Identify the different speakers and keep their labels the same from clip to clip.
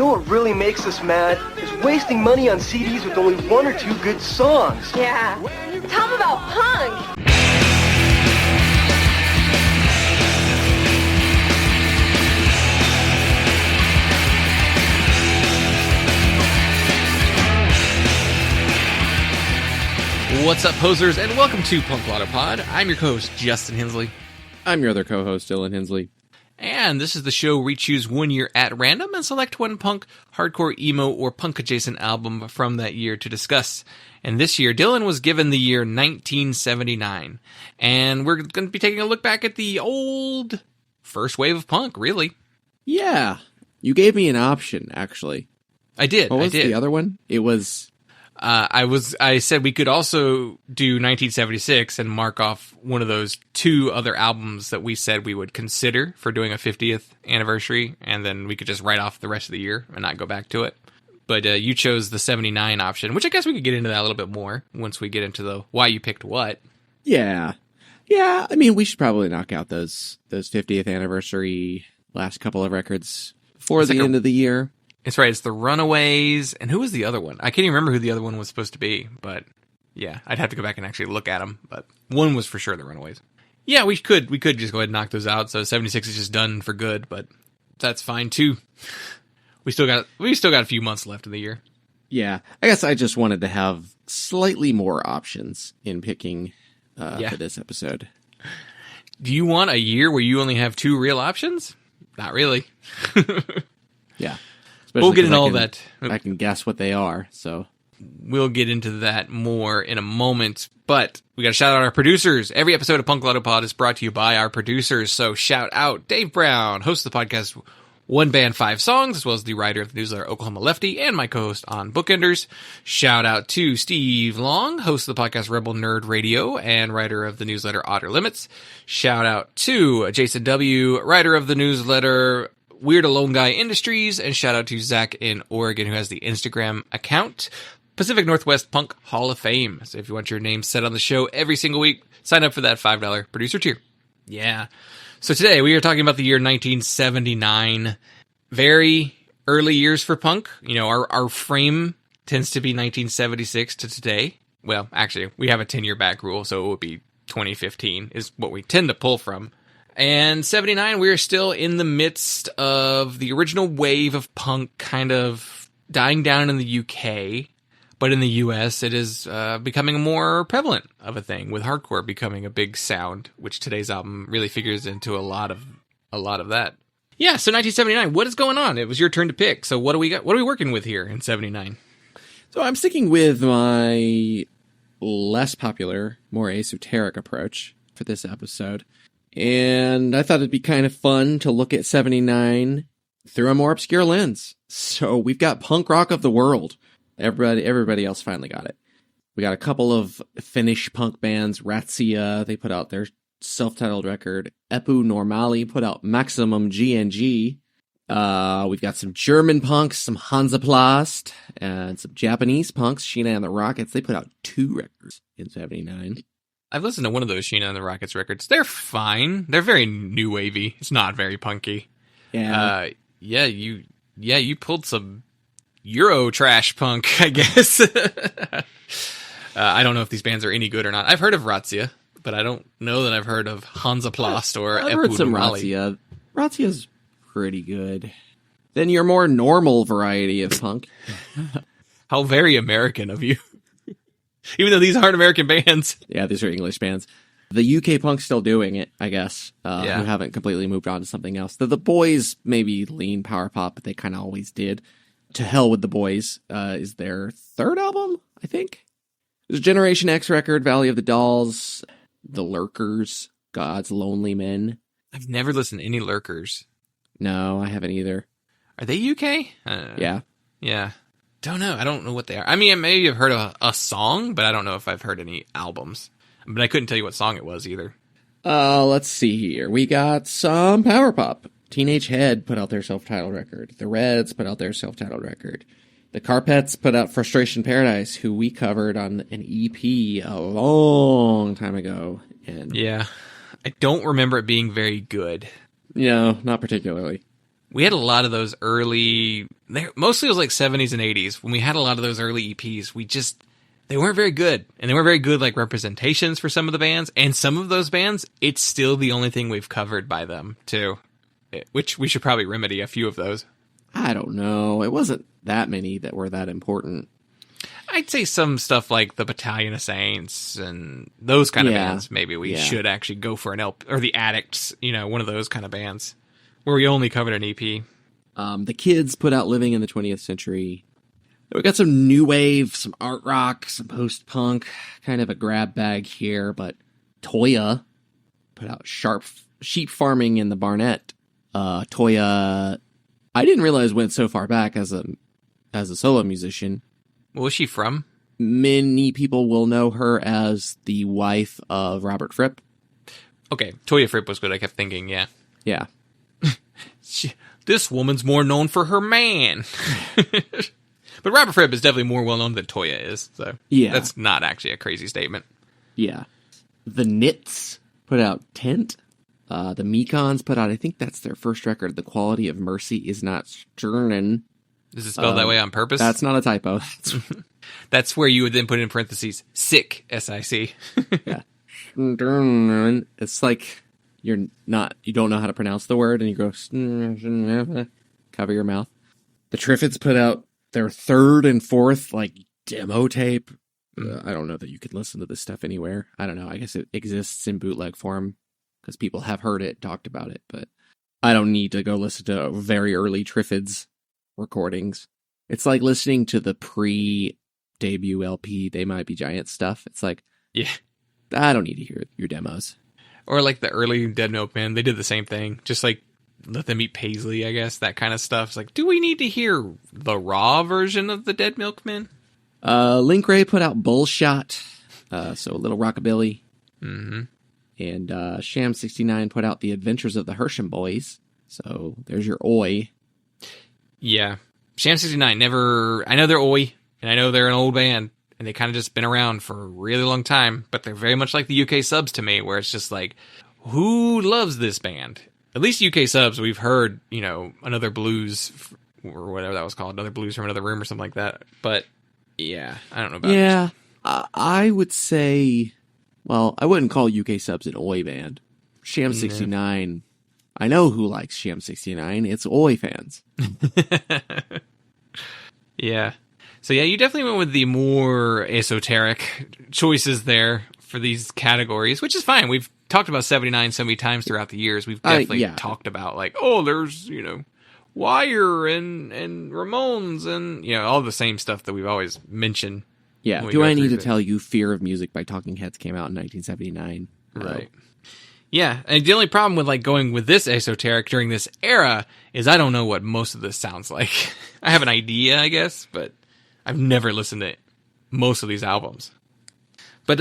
Speaker 1: know what really makes us mad? Is wasting money on CDs with only one or two good songs.
Speaker 2: Yeah. Tell them about punk.
Speaker 3: What's up, posers, and welcome to Punk Lotto Pod. I'm your co-host, Justin Hensley.
Speaker 4: I'm your other co-host, Dylan Hensley.
Speaker 3: And this is the show where we choose 1 year at random and select one punk, hardcore, emo, or punk-adjacent album from that year to discuss. And this year, Dylan was given the year 1979. And we're going to be taking a look back at the old first wave of punk, really.
Speaker 4: Yeah. You gave me an option, actually.
Speaker 3: I did.
Speaker 4: What was the other one? It was...
Speaker 3: I said we could also do 1976 and mark off one of those two other albums that we said we would consider for doing a 50th anniversary, and then we could just write off the rest of the year and not go back to it. But you chose the 79 option, which I guess we could get into that a little bit more once we get into the why you picked what.
Speaker 4: Yeah. Yeah, I mean, we should probably knock out those 50th anniversary last couple of records before the end of the year.
Speaker 3: It's right. It's the Runaways. And who was the other one? I can't even remember who the other one was supposed to be. But yeah, I'd have to go back and actually look at them. But one was for sure the Runaways. Yeah, we could just go ahead and knock those out. So 76 is just done for good. But that's fine too. We still got a few months left of the year.
Speaker 4: Yeah, I guess I just wanted to have slightly more options in picking for this episode.
Speaker 3: Do you want a year where you only have two real options? Not really.
Speaker 4: Yeah.
Speaker 3: We'll get into all that.
Speaker 4: I can guess what they are, so.
Speaker 3: We'll get into that more in a moment, but we got to shout out our producers. Every episode of Punk Lotto Pod is brought to you by our producers, so shout out Dave Brown, host of the podcast One Band, Five Songs, as well as the writer of the newsletter Oklahoma Lefty, and my co-host on Bookenders. Shout out to Steve Long, host of the podcast Rebel Nerd Radio, and writer of the newsletter Otter Limits. Shout out to Jason W., writer of the newsletter Weird Alone Guy Industries, and shout out to Zach in Oregon, who has the Instagram account Pacific Northwest Punk Hall of Fame. So if you want your name said on the show every single week, sign up for that $5 producer tier. Yeah. So today we are talking about the year 1979. Very early years for punk. You know, our frame tends to be 1976 to today. Well, actually, we have a 10-year back rule, so it would be 2015 is what we tend to pull from. And 79, we're still in the midst of the original wave of punk kind of dying down in the UK. But in the US, it is becoming more prevalent of a thing, with hardcore becoming a big sound, which today's album really figures into a lot of that. Yeah, so 1979, what is going on? It was your turn to pick. So what do we got? What are we working with here in 79?
Speaker 4: So I'm sticking with my less popular, more esoteric approach for this episode. And I thought it'd be kind of fun to look at 79 through a more obscure lens. So we've got punk rock of the world. Everybody else finally got it. We got a couple of Finnish punk bands, Razzia, they put out their self-titled record. Epu Normali put out Maximum GNG. We've got some German punks, some Hansaplast, and some Japanese punks, Sheena and the Rockets. They put out 2 records in 79.
Speaker 3: I've listened to one of those Sheena and the Rockets records. They're fine. They're very new wavy. It's not very punky.
Speaker 4: Yeah.
Speaker 3: You pulled some Euro trash punk, I guess. I don't know if these bands are any good or not. I've heard of Razzia, but I don't know that I've heard of Hansaplast or
Speaker 4: I've heard some Razzia. Razzia's pretty good. Then your more normal variety of punk.
Speaker 3: How very American of you. Even though these aren't American bands.
Speaker 4: Yeah, these are English bands. The UK punk's still doing it, I guess. Who haven't completely moved on to something else. The Boys maybe lean power pop, but they kind of always did. To Hell with the Boys is their 3rd album, I think. There's a Generation X record, Valley of the Dolls, The Lurkers, God's Lonely Men.
Speaker 3: I've never listened to any Lurkers.
Speaker 4: No, I haven't either.
Speaker 3: Are they UK?
Speaker 4: Yeah.
Speaker 3: Yeah. Don't know. I don't know what they are. I mean, maybe I've heard a song, but I don't know if I've heard any albums. But I couldn't tell you what song it was either.
Speaker 4: Let's see here. We got some power pop. Teenage Head put out their self-titled record. The Reds put out their self-titled record. The Carpets put out Frustration Paradise, who we covered on an EP a long time ago. And
Speaker 3: yeah. I don't remember it being very good.
Speaker 4: No, not particularly.
Speaker 3: we had a lot of those early, mostly it was like 70s and 80s. When we had a lot of those early EPs, they weren't very good. And they weren't very good like representations for some of the bands. And some of those bands, it's still the only thing we've covered by them, too. Which we should probably remedy a few of those.
Speaker 4: I don't know. It wasn't that many that were that important.
Speaker 3: I'd say some stuff like the Battalion of Saints and those kind of bands, maybe we should actually go for an LP, or the Addicts, one of those kind of bands where we only covered an EP.
Speaker 4: The Kids put out Living in the 20th Century. We got some new wave, some art rock, some post-punk, kind of a grab bag here, but Toya put out Sheep Farming in the Barnett. Toya, I didn't realize went so far back as a solo musician.
Speaker 3: Where was she from?
Speaker 4: Many people will know her as the wife of Robert Fripp.
Speaker 3: Okay, Toya Fripp was good, I kept thinking, yeah.
Speaker 4: Yeah.
Speaker 3: This woman's more known for her man. But Robert Fripp is definitely more well-known than Toya is, so that's not actually a crazy statement.
Speaker 4: Yeah. The Knits put out Tent. The Mekons put out, I think that's their first record, The Quality of Mercy Is Not Sternen.
Speaker 3: Is it spelled that way on purpose?
Speaker 4: That's not a typo.
Speaker 3: That's where you would then put in parentheses, sick, S-I-C.
Speaker 4: Yeah. It's like you don't know how to pronounce the word, and you go, cover your mouth. The Triffids put out their third and fourth, demo tape. I don't know that you could listen to this stuff anywhere. I don't know. I guess it exists in bootleg form because people have heard it, talked about it, but I don't need to go listen to very early Triffids recordings. It's like listening to the pre-debut LP They Might Be Giant stuff. It's like,
Speaker 3: yeah,
Speaker 4: I don't need to hear your demos.
Speaker 3: Or like the early Dead Milkmen, they did the same thing. Just like Let Them Eat Paisley, I guess, that kind of stuff. It's like, do we need to hear the raw version of the Dead Milkmen?
Speaker 4: Link Ray put out Bullshot, so a little rockabilly.
Speaker 3: Mm-hmm.
Speaker 4: And Sham 69 put out The Adventures of the Hersham Boys. So there's your Oi.
Speaker 3: Yeah. Sham 69, I know they're Oi, and I know they're an old band, and they kind of just been around for a really long time, but they're very much like the UK Subs to me, where it's just like, who loves this band? At least UK Subs, we've heard, Another Blues, or whatever that was called, Another Blues from Another Room or something like that. But, yeah, I don't know about
Speaker 4: it. I would say, well, I wouldn't call UK Subs an Oi band. Sham 69, I know who likes Sham 69. It's Oi fans.
Speaker 3: Yeah. So, yeah, you definitely went with the more esoteric choices there for these categories, which is fine. We've talked about 79 so many times throughout the years. We've definitely talked about, there's, Wire and Ramones and, all the same stuff that we've always mentioned.
Speaker 4: Yeah. Do I need to tell you Fear of Music by Talking Heads came out in 1979?
Speaker 3: Right. Yeah. And the only problem with, going with this esoteric during this era is I don't know what most of this sounds like. I have an idea, I guess, but I've never listened to most of these albums. But,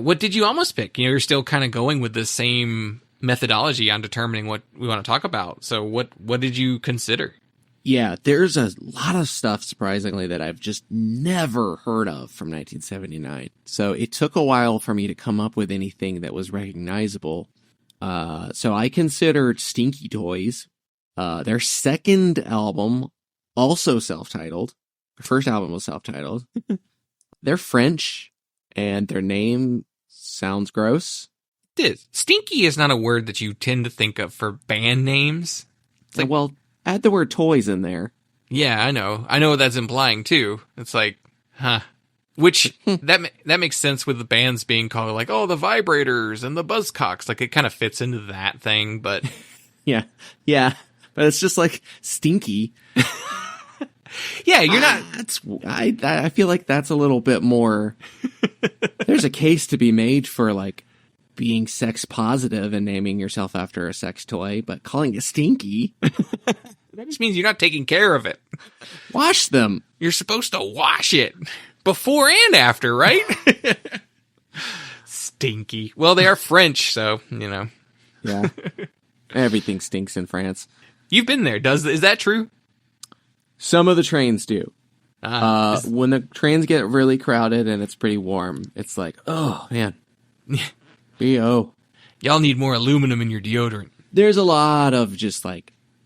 Speaker 3: what did you almost pick? You're still kind of going with the same methodology on determining what we want to talk about. So what did you consider?
Speaker 4: Yeah, there's a lot of stuff, surprisingly, that I've just never heard of from 1979. So it took a while for me to come up with anything that was recognizable. So I considered Stinky Toys, their second album, also self-titled. Their first album was self-titled. They're French, and their name sounds gross.
Speaker 3: It is. Stinky is not a word that you tend to think of for band names.
Speaker 4: Like, well, add the word toys in there.
Speaker 3: Yeah, I know. I know what that's implying, too. It's like, huh. Which, that makes sense with the bands being called, the Vibrators and the Buzzcocks. It kind of fits into that thing, but...
Speaker 4: Yeah. But it's just, stinky.
Speaker 3: Yeah, you're not...
Speaker 4: I feel like that's a little bit more... There's a case to be made for, being sex positive and naming yourself after a sex toy, but calling it stinky...
Speaker 3: That just means you're not taking care of it.
Speaker 4: Wash them.
Speaker 3: You're supposed to wash it. Before and after, right? Stinky. Well, they are French, so,
Speaker 4: Yeah. Everything stinks in France.
Speaker 3: You've been there. Is that true?
Speaker 4: Some of the trains do. When the trains get really crowded and it's pretty warm, it's like, oh, man. B.O.
Speaker 3: Y'all need more aluminum in your deodorant.
Speaker 4: There's a lot of just,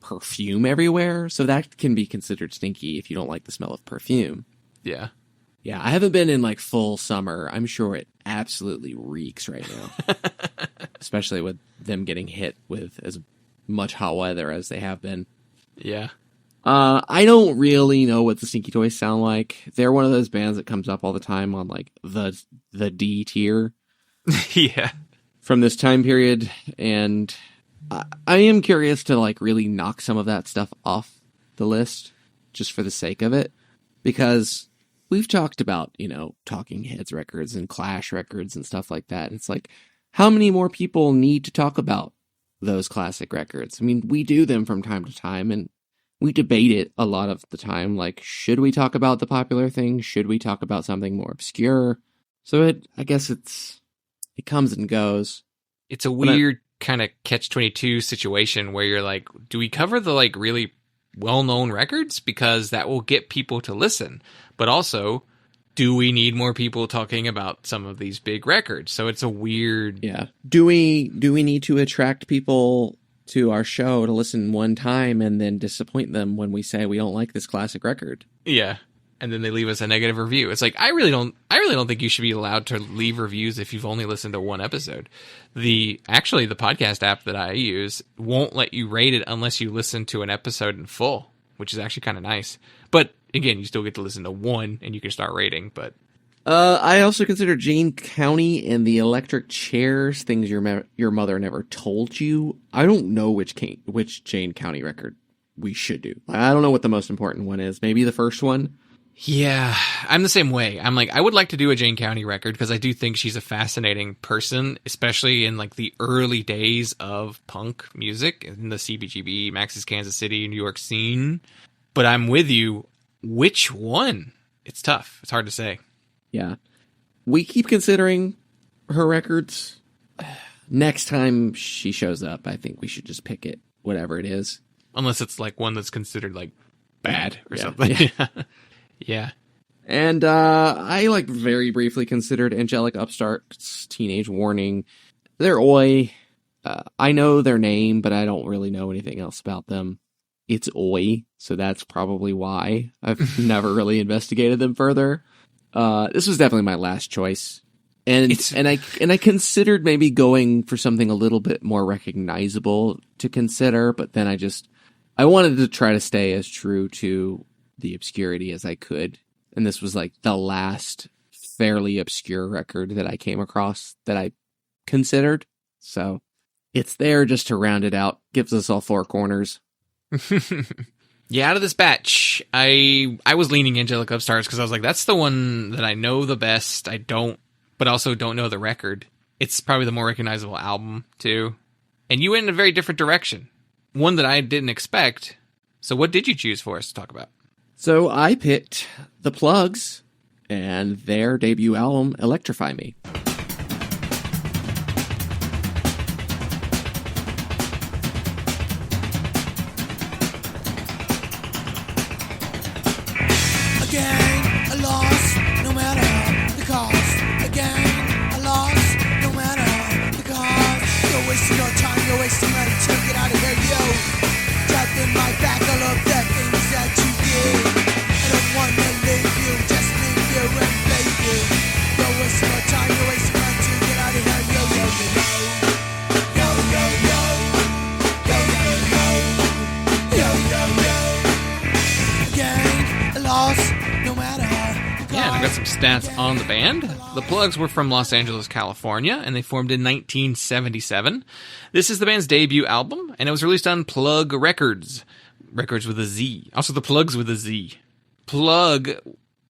Speaker 4: perfume everywhere, so that can be considered stinky if you don't like the smell of perfume.
Speaker 3: Yeah.
Speaker 4: Yeah, I haven't been in like full summer. I'm sure it absolutely reeks right now. Especially with them getting hit with as much hot weather as they have been.
Speaker 3: Yeah.
Speaker 4: I don't really know what the Stinky Toys sound like. They're one of those bands that comes up all the time on like the D tier.
Speaker 3: Yeah.
Speaker 4: From this time period, and I am curious to like really knock some of that stuff off the list just for the sake of it, because we've talked about, Talking Heads records and Clash records and stuff like that. And it's like, how many more people need to talk about those classic records? I mean, we do them from time to time, and we debate it a lot of the time. Like, should we talk about the popular thing? Should we talk about something more obscure? So I guess it comes and goes.
Speaker 3: It's a weird kind of catch-22 situation where you're like, do we cover the like really well-known records? Because that will get people to listen. But also, do we need more people talking about some of these big records? So it's a weird...
Speaker 4: Yeah. Do we need to attract people to our show to listen one time and then disappoint them when we say we don't like this classic record?
Speaker 3: Yeah. And then they leave us a negative review. It's like, I really don't think you should be allowed to leave reviews if you've only listened to one episode. The podcast app that I use won't let you rate it unless you listen to an episode in full, which is actually kind of nice. But again, you still get to listen to one and you can start rating, but
Speaker 4: I also consider Jane County and the Electric Chairs things your mother never told you. I don't know which Jane County record we should do. I don't know what the most important one is. Maybe the first one.
Speaker 3: Yeah, I'm the same way. I'm like, I would like to do a Jane County record because I do think she's a fascinating person, especially in like the early days of punk music in the CBGB, Max's Kansas City, New York scene. But I'm with you. Which one? It's tough. It's hard to say.
Speaker 4: Yeah. We keep considering her records. Next time she shows up, I think we should just pick it, whatever it is.
Speaker 3: Unless it's like one that's considered like bad or
Speaker 4: Yeah.
Speaker 3: something.
Speaker 4: Yeah.
Speaker 3: Yeah.
Speaker 4: And I like very briefly considered Angelic Upstart's Teenage Warning. They're Oi. I know their name, but I don't really know anything else about them. It's Oi, so that's probably why I've never really investigated them further. This was definitely my last choice, and I considered maybe going for something a little bit more recognizable to consider, but then I wanted to try to stay as true to the obscurity as I could, and this was like the last fairly obscure record that I came across that I considered, so it's there just to round it out. Gives us all four corners.
Speaker 3: Yeah, out of this batch, I was leaning Angelic Upstarts because I was like, that's the one that I know the best. But also don't know the record. It's probably the more recognizable album, too. And you went in a very different direction. One that I didn't expect. So what did you choose for us to talk about?
Speaker 4: So I picked the Plugz and their debut album, Electrify Me.
Speaker 5: Again, a loss, no matter the cost. Again, a loss, no matter the cost. You're wasting your time, you're wasting money to get out of here, yo. Trapped in my back, all of the things that you did. I don't wanna leave you, just leave you and play you. You're wasting your time, you're wasting money to get out of here, yo, yo, yo, yo. Yo, yo, yo. Yo, yo, yo. Yo, yo, yo. Again, a loss.
Speaker 3: Yeah, I got some stats on the band. The Plugz were from Los Angeles, California, and they formed in 1977. This is the band's debut album, and it was released on Plug Records. Records with a Z. Also, the Plugz with a Z. Plug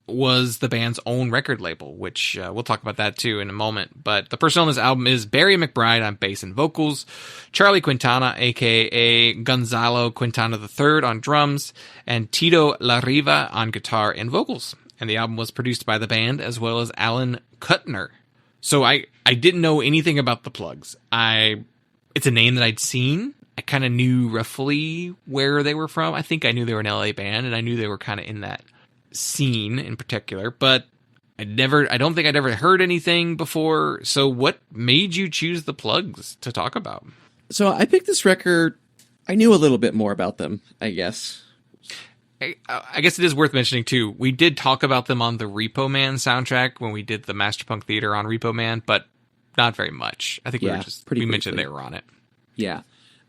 Speaker 3: was the band's own record label, which we'll talk about that too in a moment. But the person on this album is Barry McBride on bass and vocals, Charlie Quintana, aka Gonzalo Quintana III on drums, and Tito La Riva on guitar and vocals. And the album was produced by the band as well as Alan Kuttner. So I didn't know anything about the Plugz. It's a name that I'd seen. I kind of knew roughly where they were from. I think I knew they were an LA band, and I knew they were kind of in that scene in particular, but I don't think I'd ever heard anything before. So what made you choose the Plugz to talk about?
Speaker 4: So I picked this record I knew a little bit more about them, I guess.
Speaker 3: I guess it is worth mentioning, too. We did talk about them on the Repo Man soundtrack when we did the Masterpunk Theater on Repo Man, but not very much. I think we mentioned they were on it.
Speaker 4: Yeah.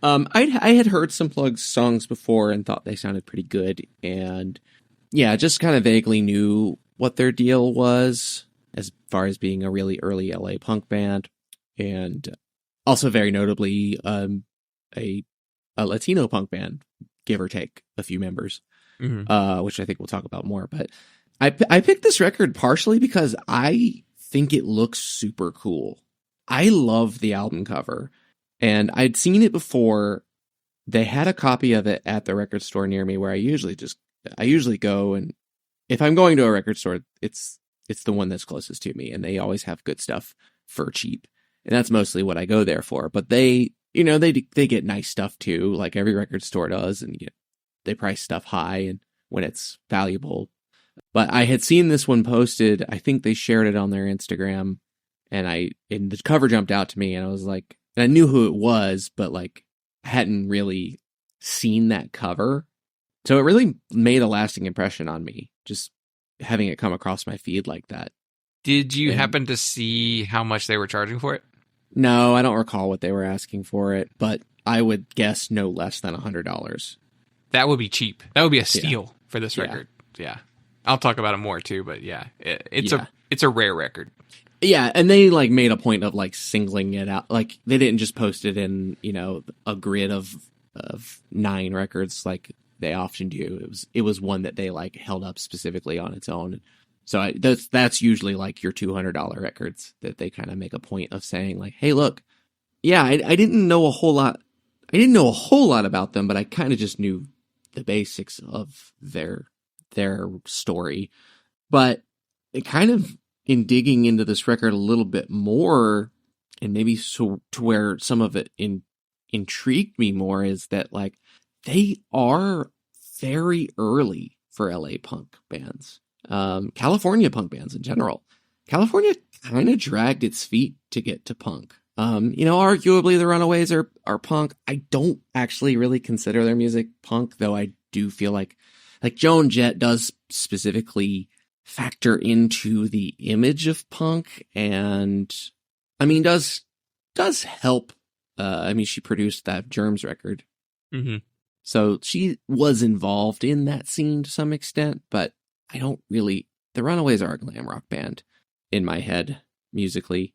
Speaker 4: I had heard some Plugz songs before and thought they sounded pretty good. And yeah, just kind of vaguely knew what their deal was as far as being a really early LA punk band. And also very notably, a Latino punk band, give or take a few members, which I think we'll talk about more. But I picked this record partially because I think it looks super cool. I love the album cover. And I'd seen it before. They had a copy of it at the record store near me where I usually go, and if I'm going to a record store, it's the one that's closest to me, and they always have good stuff for cheap. And that's mostly what I go there for. But they get nice stuff too, like every record store does, and they price stuff high and when it's valuable. But I had seen this one posted. I think they shared it on their Instagram, and the cover jumped out to me, and I was like, and I knew who it was, but like I hadn't really seen that cover. So it really made a lasting impression on me, just having it come across my feed like that.
Speaker 3: Did you happen to see how much they were charging for it?
Speaker 4: No, I don't recall what they were asking for it, but I would guess no less than $100.
Speaker 3: That would be cheap. That would be a steal for this record. Yeah. I'll talk about it more too, but yeah, it's a rare record.
Speaker 4: Yeah, and they like made a point of like singling it out. Like they didn't just post it in, a grid of 9 records like they often do. It was one that they like held up specifically on its own. So that's usually like your $200 records that they kind of make a point of saying like, hey, look, yeah, I didn't know a whole lot. I didn't know a whole lot about them, but I kind of just knew the basics of their story. But it kind of, in digging into this record a little bit more, and maybe so to where some of it intrigued me more, is that like they are very early for LA punk bands, California punk bands in general. California kind of dragged its feet to get to punk. Arguably the Runaways are punk. I don't actually really consider their music punk, though I do feel like Joan Jett does specifically factor into the image of punk, and I mean does help. She produced that Germs record, so she was involved in that scene to some extent. But I don't really. The Runaways are a glam rock band in my head musically.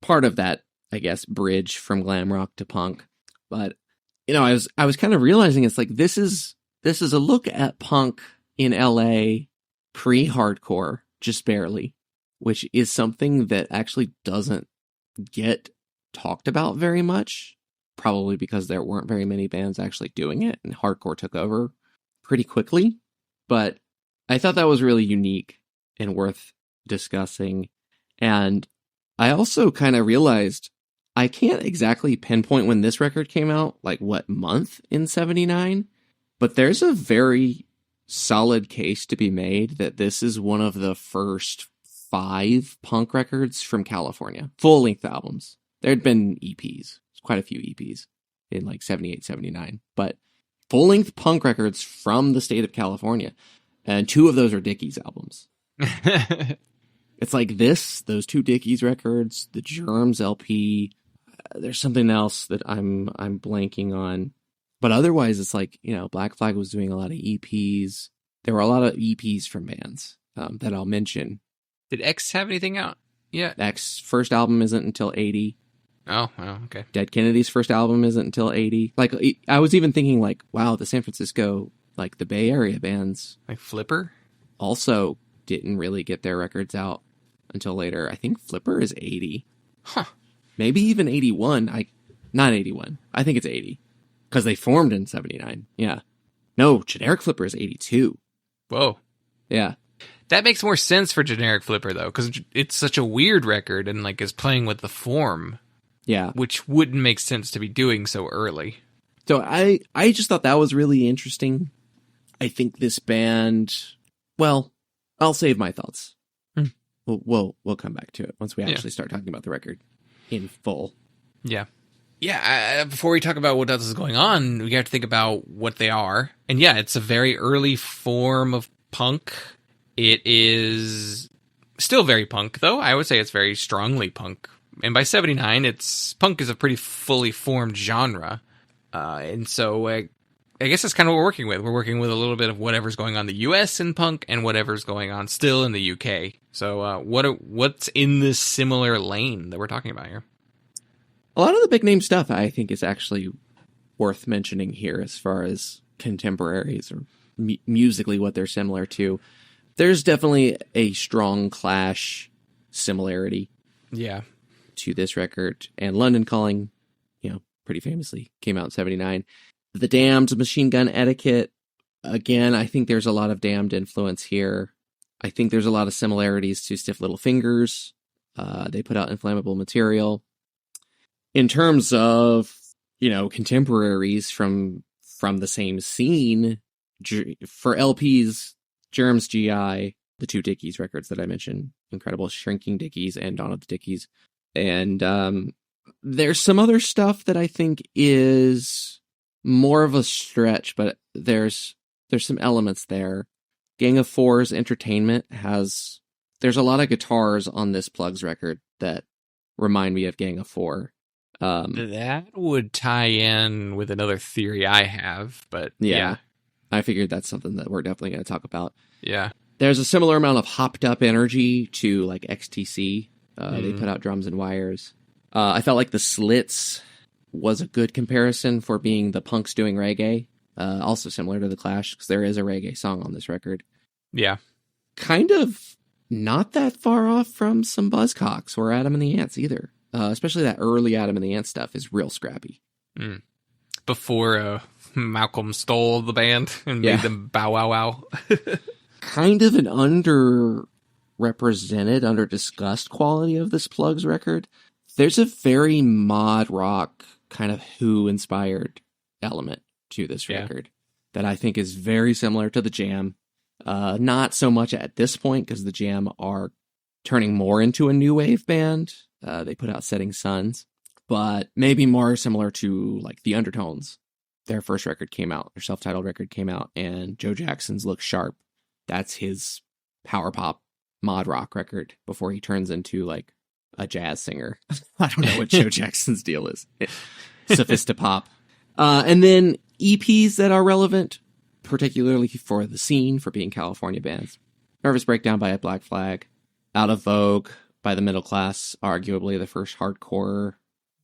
Speaker 4: Part of that, I guess, bridge from glam rock to punk. But I was kind of realizing it's like this is a look at punk in LA. Pre-hardcore, just barely, which is something that actually doesn't get talked about very much, probably because there weren't very many bands actually doing it, and hardcore took over pretty quickly. But I thought that was really unique and worth discussing. And I also kind of realized I can't exactly pinpoint when this record came out, like what month in 79, but there's a very solid case to be made that this is one of the first 5 punk records from California, full-length albums. There had been EPs, quite a few EPs in like 78, 79, but full-length punk records from the state of California, and 2 of those are Dickies albums. It's like those 2 Dickies records, the Germs LP. There's something else that I'm blanking on. But otherwise, it's like, Black Flag was doing a lot of EPs. There were a lot of EPs from bands that I'll mention.
Speaker 3: Did X have anything out yet?
Speaker 4: X first album isn't until 80.
Speaker 3: Oh, okay.
Speaker 4: Dead Kennedy's first album isn't until 80. Like, I was even thinking like, wow, the San Francisco, like the Bay Area bands.
Speaker 3: Like Flipper?
Speaker 4: Also didn't really get their records out until later. I think Flipper is 80.
Speaker 3: Huh.
Speaker 4: Maybe even 81. Not 81. I think it's 80. Because they formed in 79. Yeah. No, Generic Flipper is 82.
Speaker 3: Whoa.
Speaker 4: Yeah.
Speaker 3: That makes more sense for Generic Flipper, though, because it's such a weird record and like is playing with the form.
Speaker 4: Yeah.
Speaker 3: Which wouldn't make sense to be doing so early.
Speaker 4: So I just thought that was really interesting. I think this band, well, I'll save my thoughts. We'll come back to it once we actually start talking about the record in full.
Speaker 3: Yeah. Yeah, before we talk about what else is going on, we have to think about what they are. And yeah, it's a very early form of punk. It is still very punk, though. I would say it's very strongly punk. And by 79, punk is a pretty fully formed genre. And so I guess that's kind of what we're working with. We're working with a little bit of whatever's going on in the US in punk and whatever's going on still in the UK. So what's in this similar lane that we're talking about here?
Speaker 4: A lot of the big name stuff I think is actually worth mentioning here as far as contemporaries or musically what they're similar to. There's definitely a strong Clash similarity.
Speaker 3: Yeah.
Speaker 4: To this record. And London Calling, pretty famously came out in 79. The Damned, Machine Gun Etiquette. Again, I think there's a lot of Damned influence here. I think there's a lot of similarities to Stiff Little Fingers. They put out Inflammable Material. In terms of, contemporaries from the same scene, for LPs, Germs GI, the two Dickies records that I mentioned, Incredible Shrinking Dickies and Dawn of the Dickies. And there's some other stuff that I think is more of a stretch, but there's some elements there. Gang of Four's Entertainment there's a lot of guitars on this Plugz record that remind me of Gang of Four.
Speaker 3: That would tie in with another theory I have, but yeah.
Speaker 4: I figured that's something that we're definitely going to talk about.
Speaker 3: Yeah.
Speaker 4: There's a similar amount of hopped up energy to like XTC. They put out Drums and Wires. I felt like the Slits was a good comparison for being the punks doing reggae. Also similar to the Clash, because there is a reggae song on this record.
Speaker 3: Yeah.
Speaker 4: Kind of not that far off from some Buzzcocks or Adam and the Ants either. Especially that early Adam and the Ants stuff is real scrappy.
Speaker 3: Before Malcolm stole the band and made them bow wow wow.
Speaker 4: Kind of an underrepresented, under-discussed quality of this Plugz record. There's a very mod rock, kind of Who-inspired element to this record that I think is very similar to the Jam. Not so much at this point, because the Jam are turning more into a new wave band. They put out Setting Suns, but maybe more similar to like the Undertones. Their first record came out, their self-titled record came out, and Joe Jackson's Look Sharp. That's his power pop mod rock record before he turns into like a jazz singer. I don't know what Joe Jackson's deal is. Sophistopop. And then EPs that are relevant, particularly for the scene, for being California bands. Nervous Breakdown by a Black Flag. Out of Vogue by the Middle Class, arguably the first hardcore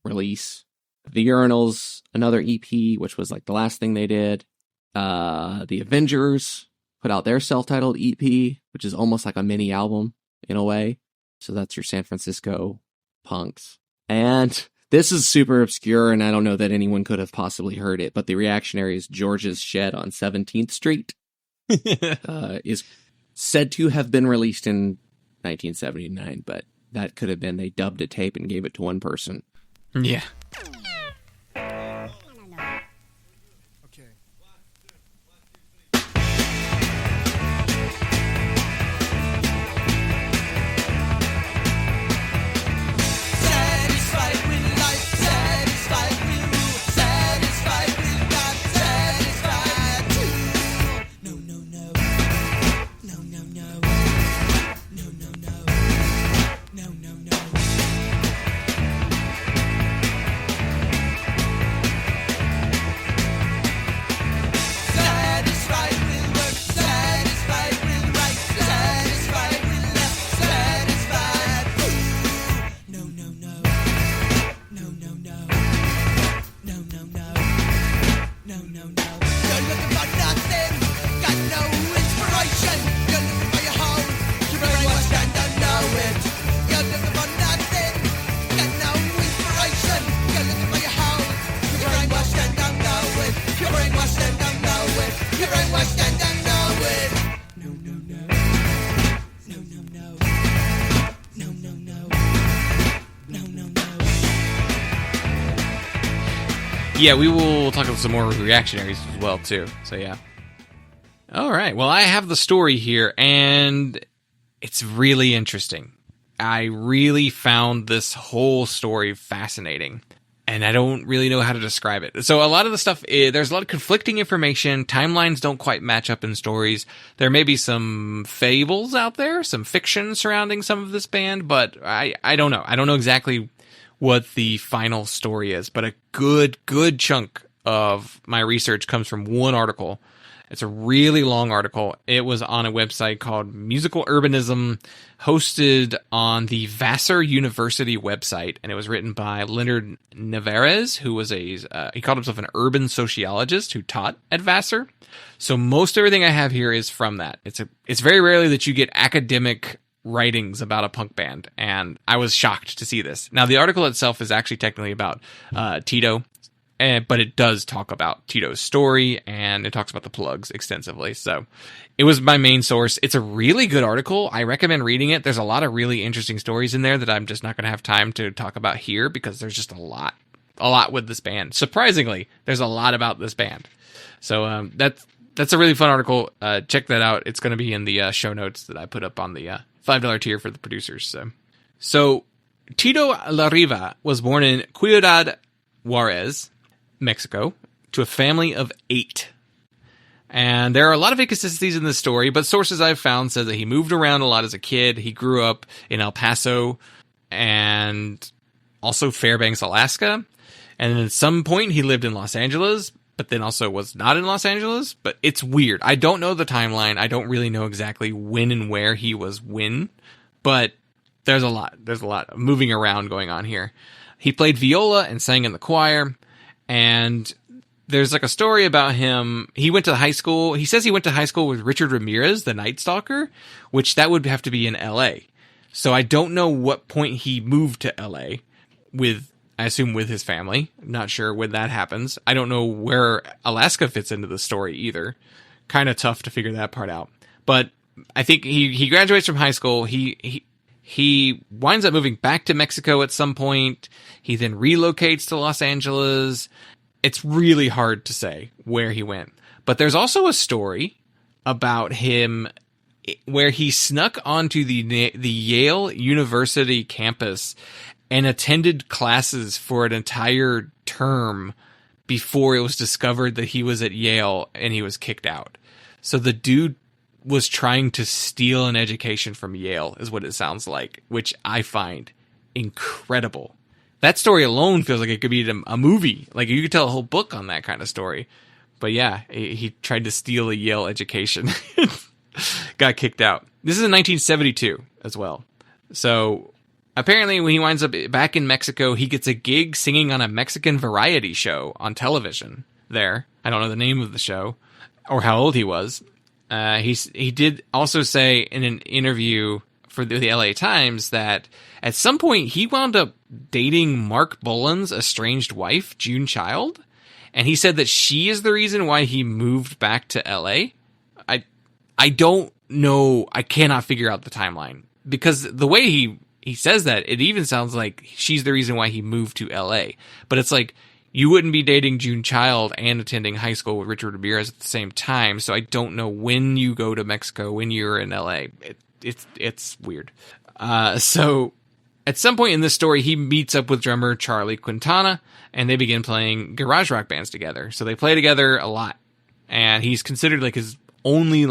Speaker 4: release. The Urinals, another EP, which was like the last thing they did. The Avengers put out their self-titled EP, which is almost like a mini album in a way. So that's your San Francisco punks. And this is super obscure, and I don't know that anyone could have possibly heard it, but the Reactionaries' George's Shed on 17th Street is said to have been released in 1979, but that could have been they dubbed a tape and gave it to one person.
Speaker 3: Yeah. Yeah, we will talk about some more Reactionaries as well, too. So, yeah. All right. Well, I have the story here, and it's really interesting. I really found this whole story fascinating. and I don't really know how to describe it. So a lot of the stuff, there's a lot of conflicting information. Timelines don't quite match up in stories. There may be some fables out there, some fiction surrounding some of this band, but I don't know. I don't know exactly what the final story is, but a good chunk of my research comes from one article. It's a really long article. It was on a website called Musical Urbanism, hosted on the Vassar University website, and it was written by Leonard Nevarez, who was he called himself an urban sociologist who taught at Vassar. So most everything I have here is from that. It's very rarely that you get academic writings about a punk band, and I was shocked to see this. Now, the article itself is actually technically about Tito, but it does talk about Tito's story, and it talks about the Plugz extensively. So it was my main source. It's a really good article. I recommend reading it. There's a lot of really interesting stories in there that I'm just not going to have time to talk about here because there's just a lot with this band. Surprisingly, there's a lot about this band. So that's a really fun article. Check that out. It's going to be in the show notes that I put up on the $5 tier for the producers. So Tito Larriva was born in Ciudad Juarez, Mexico, to a family of 8. And there are a lot of inconsistencies in this story, but sources I've found says that he moved around a lot as a kid. He grew up in El Paso and also Fairbanks, Alaska. And then at some point he lived in Los Angeles, but then also was not in Los Angeles. But it's weird. I don't know the timeline. I don't really know exactly when and where he was when, but there's a lot of moving around going on here. He played viola and sang in the choir. And there's like a story about him. He went to high school. He says he went to high school with Richard Ramirez, the Night Stalker, which that would have to be in LA. So I don't know what point he moved to LA I assume with his family. I'm not sure when that happens. I don't know where Alaska fits into the story either. Kind of tough to figure that part out. But I think he graduates from high school. He winds up moving back to Mexico at some point. He then relocates to Los Angeles. It's really hard to say where he went. But there's also a story about him where he snuck onto the Yale University campus and attended classes for an entire term before it was discovered that he was at Yale and he was kicked out. So the dude was trying to steal an education from Yale is what it sounds like, which I find incredible. That story alone feels like it could be a movie. Like you could tell a whole book on that kind of story. But yeah, he tried to steal a Yale education. Got kicked out. This is in 1972 as well. So apparently when he winds up back in Mexico, he gets a gig singing on a Mexican variety show on television there. I don't know the name of the show or how old he was. He did also say in an interview for the LA Times that at some point he wound up dating Mark Bolan's estranged wife, June Child, and he said that she is the reason why he moved back to LA. I don't know. I cannot figure out the timeline because the way he says that, it even sounds like she's the reason why he moved to LA. But it's like, you wouldn't be dating June Child and attending high school with Richard Ramirez at the same time. So I don't know when you go to Mexico, when you're in LA. It's weird. So at some point in this story, he meets up with drummer Charlie Quintana and they begin playing garage rock bands together. So they play together a lot. And he's considered like his only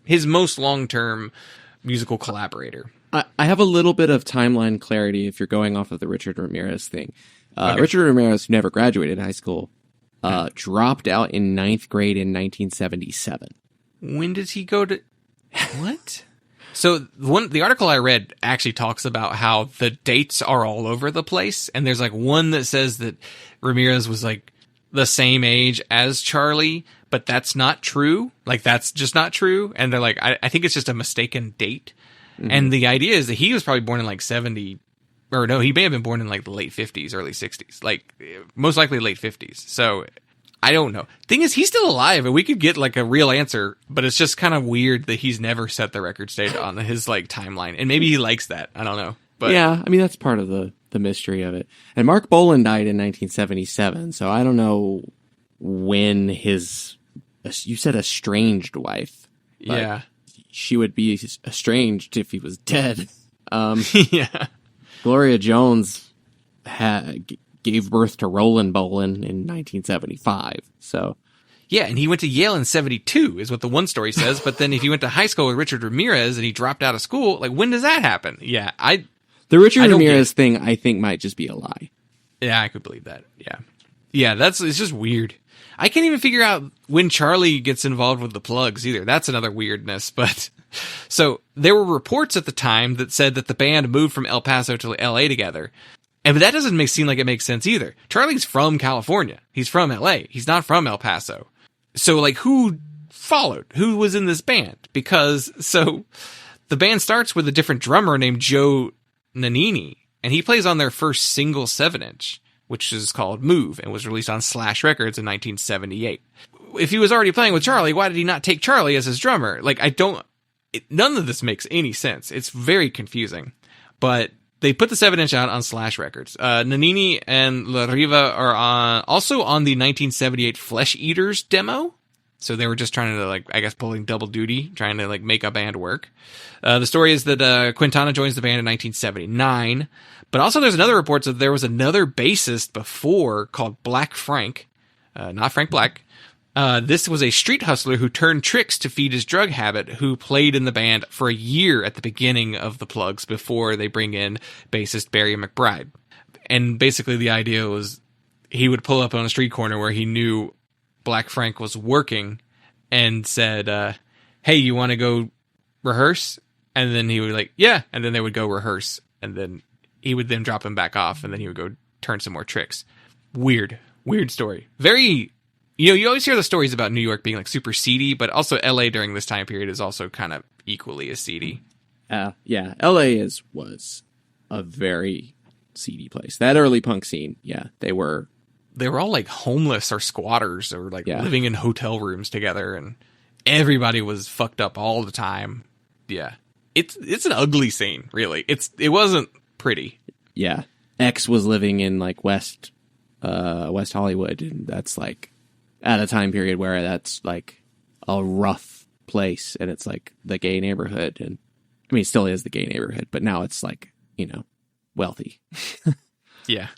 Speaker 3: his most long-term musical collaborator.
Speaker 4: I have a little bit of timeline clarity if you're going off of the Richard Ramirez thing. Okay. Richard Ramirez, who never graduated high school, dropped out in 9th grade in 1977.
Speaker 3: When did he go to... What? So the article I read actually talks about how the dates are all over the place. And there's like one that says that Ramirez was like the same age as Charlie, but that's not true. Like that's just not true. And they're like, I think it's just a mistaken date. Mm-hmm. And the idea is that he was probably born in like 70... Or no, he may have been born in like the late 50s, early 60s. Like, most likely late 50s. So, I don't know. Thing is, he's still alive, and we could get like a real answer, but it's just kind of weird that he's never set the record straight on his like timeline. And maybe he likes that. I don't know. But
Speaker 4: yeah, I mean, that's part of the mystery of it. And Mark Bolan died in 1977, so I don't know when you said estranged wife.
Speaker 3: Yeah.
Speaker 4: She would be estranged if he was dead.
Speaker 3: Yeah.
Speaker 4: Gloria Jones gave birth to Rollin' Bolin in 1975. So,
Speaker 3: Yeah, and he went to Yale in 72 is what the one story says. But then if he went to high school with Richard Ramirez and he dropped out of school, like, when does that happen? Yeah,
Speaker 4: the Richard
Speaker 3: I don't
Speaker 4: Ramirez thing, I think, might just be a lie.
Speaker 3: Yeah, I could believe that. Yeah. Yeah, it's just weird. I can't even figure out when Charlie gets involved with the Plugz either. That's another weirdness. But so there were reports at the time that said that the band moved from El Paso to LA together. And but that doesn't seem like it makes sense either. Charlie's from California. He's from LA. He's not from El Paso. So like, who followed? Who was in this band? Because so the band starts with a different drummer named Joe Nannini, and he plays on their first single 7-inch, which is called Move, and was released on Slash Records in 1978. If he was already playing with Charlie, why did he not take Charlie as his drummer? Like, none of this makes any sense. It's very confusing. But they put the 7-inch out on Slash Records. Nannini and La Riva are also on the 1978 Flesh Eaters demo. So they were just trying to, like, I guess, pulling double duty, trying to, like, make a band work. The story is that Quintana joins the band in 1979. But also there's another report that there was another bassist before called Black Frank, not Frank Black. This was a street hustler who turned tricks to feed his drug habit, who played in the band for a year at the beginning of the Plugz before they bring in bassist Barry McBride. And basically the idea was he would pull up on a street corner where he knew Black Frank was working and said, hey, you want to go rehearse? And then he would like, yeah. And then they would go rehearse, and then he would then drop him back off, and then he would go turn some more tricks. Weird story. Very, you always hear the stories about New York being like super seedy, but also LA during this time period is also kind of equally as seedy.
Speaker 4: Yeah, LA was a very seedy place. That early punk scene, yeah, they were
Speaker 3: all like homeless or squatters or like living in hotel rooms together, and everybody was fucked up all the time. Yeah. It's an ugly scene, really. It wasn't pretty.
Speaker 4: Yeah. X was living in like West Hollywood, and that's like at a time period where that's like a rough place, and it's like the gay neighborhood, and I mean it still is the gay neighborhood, but now it's like, wealthy.
Speaker 3: Yeah.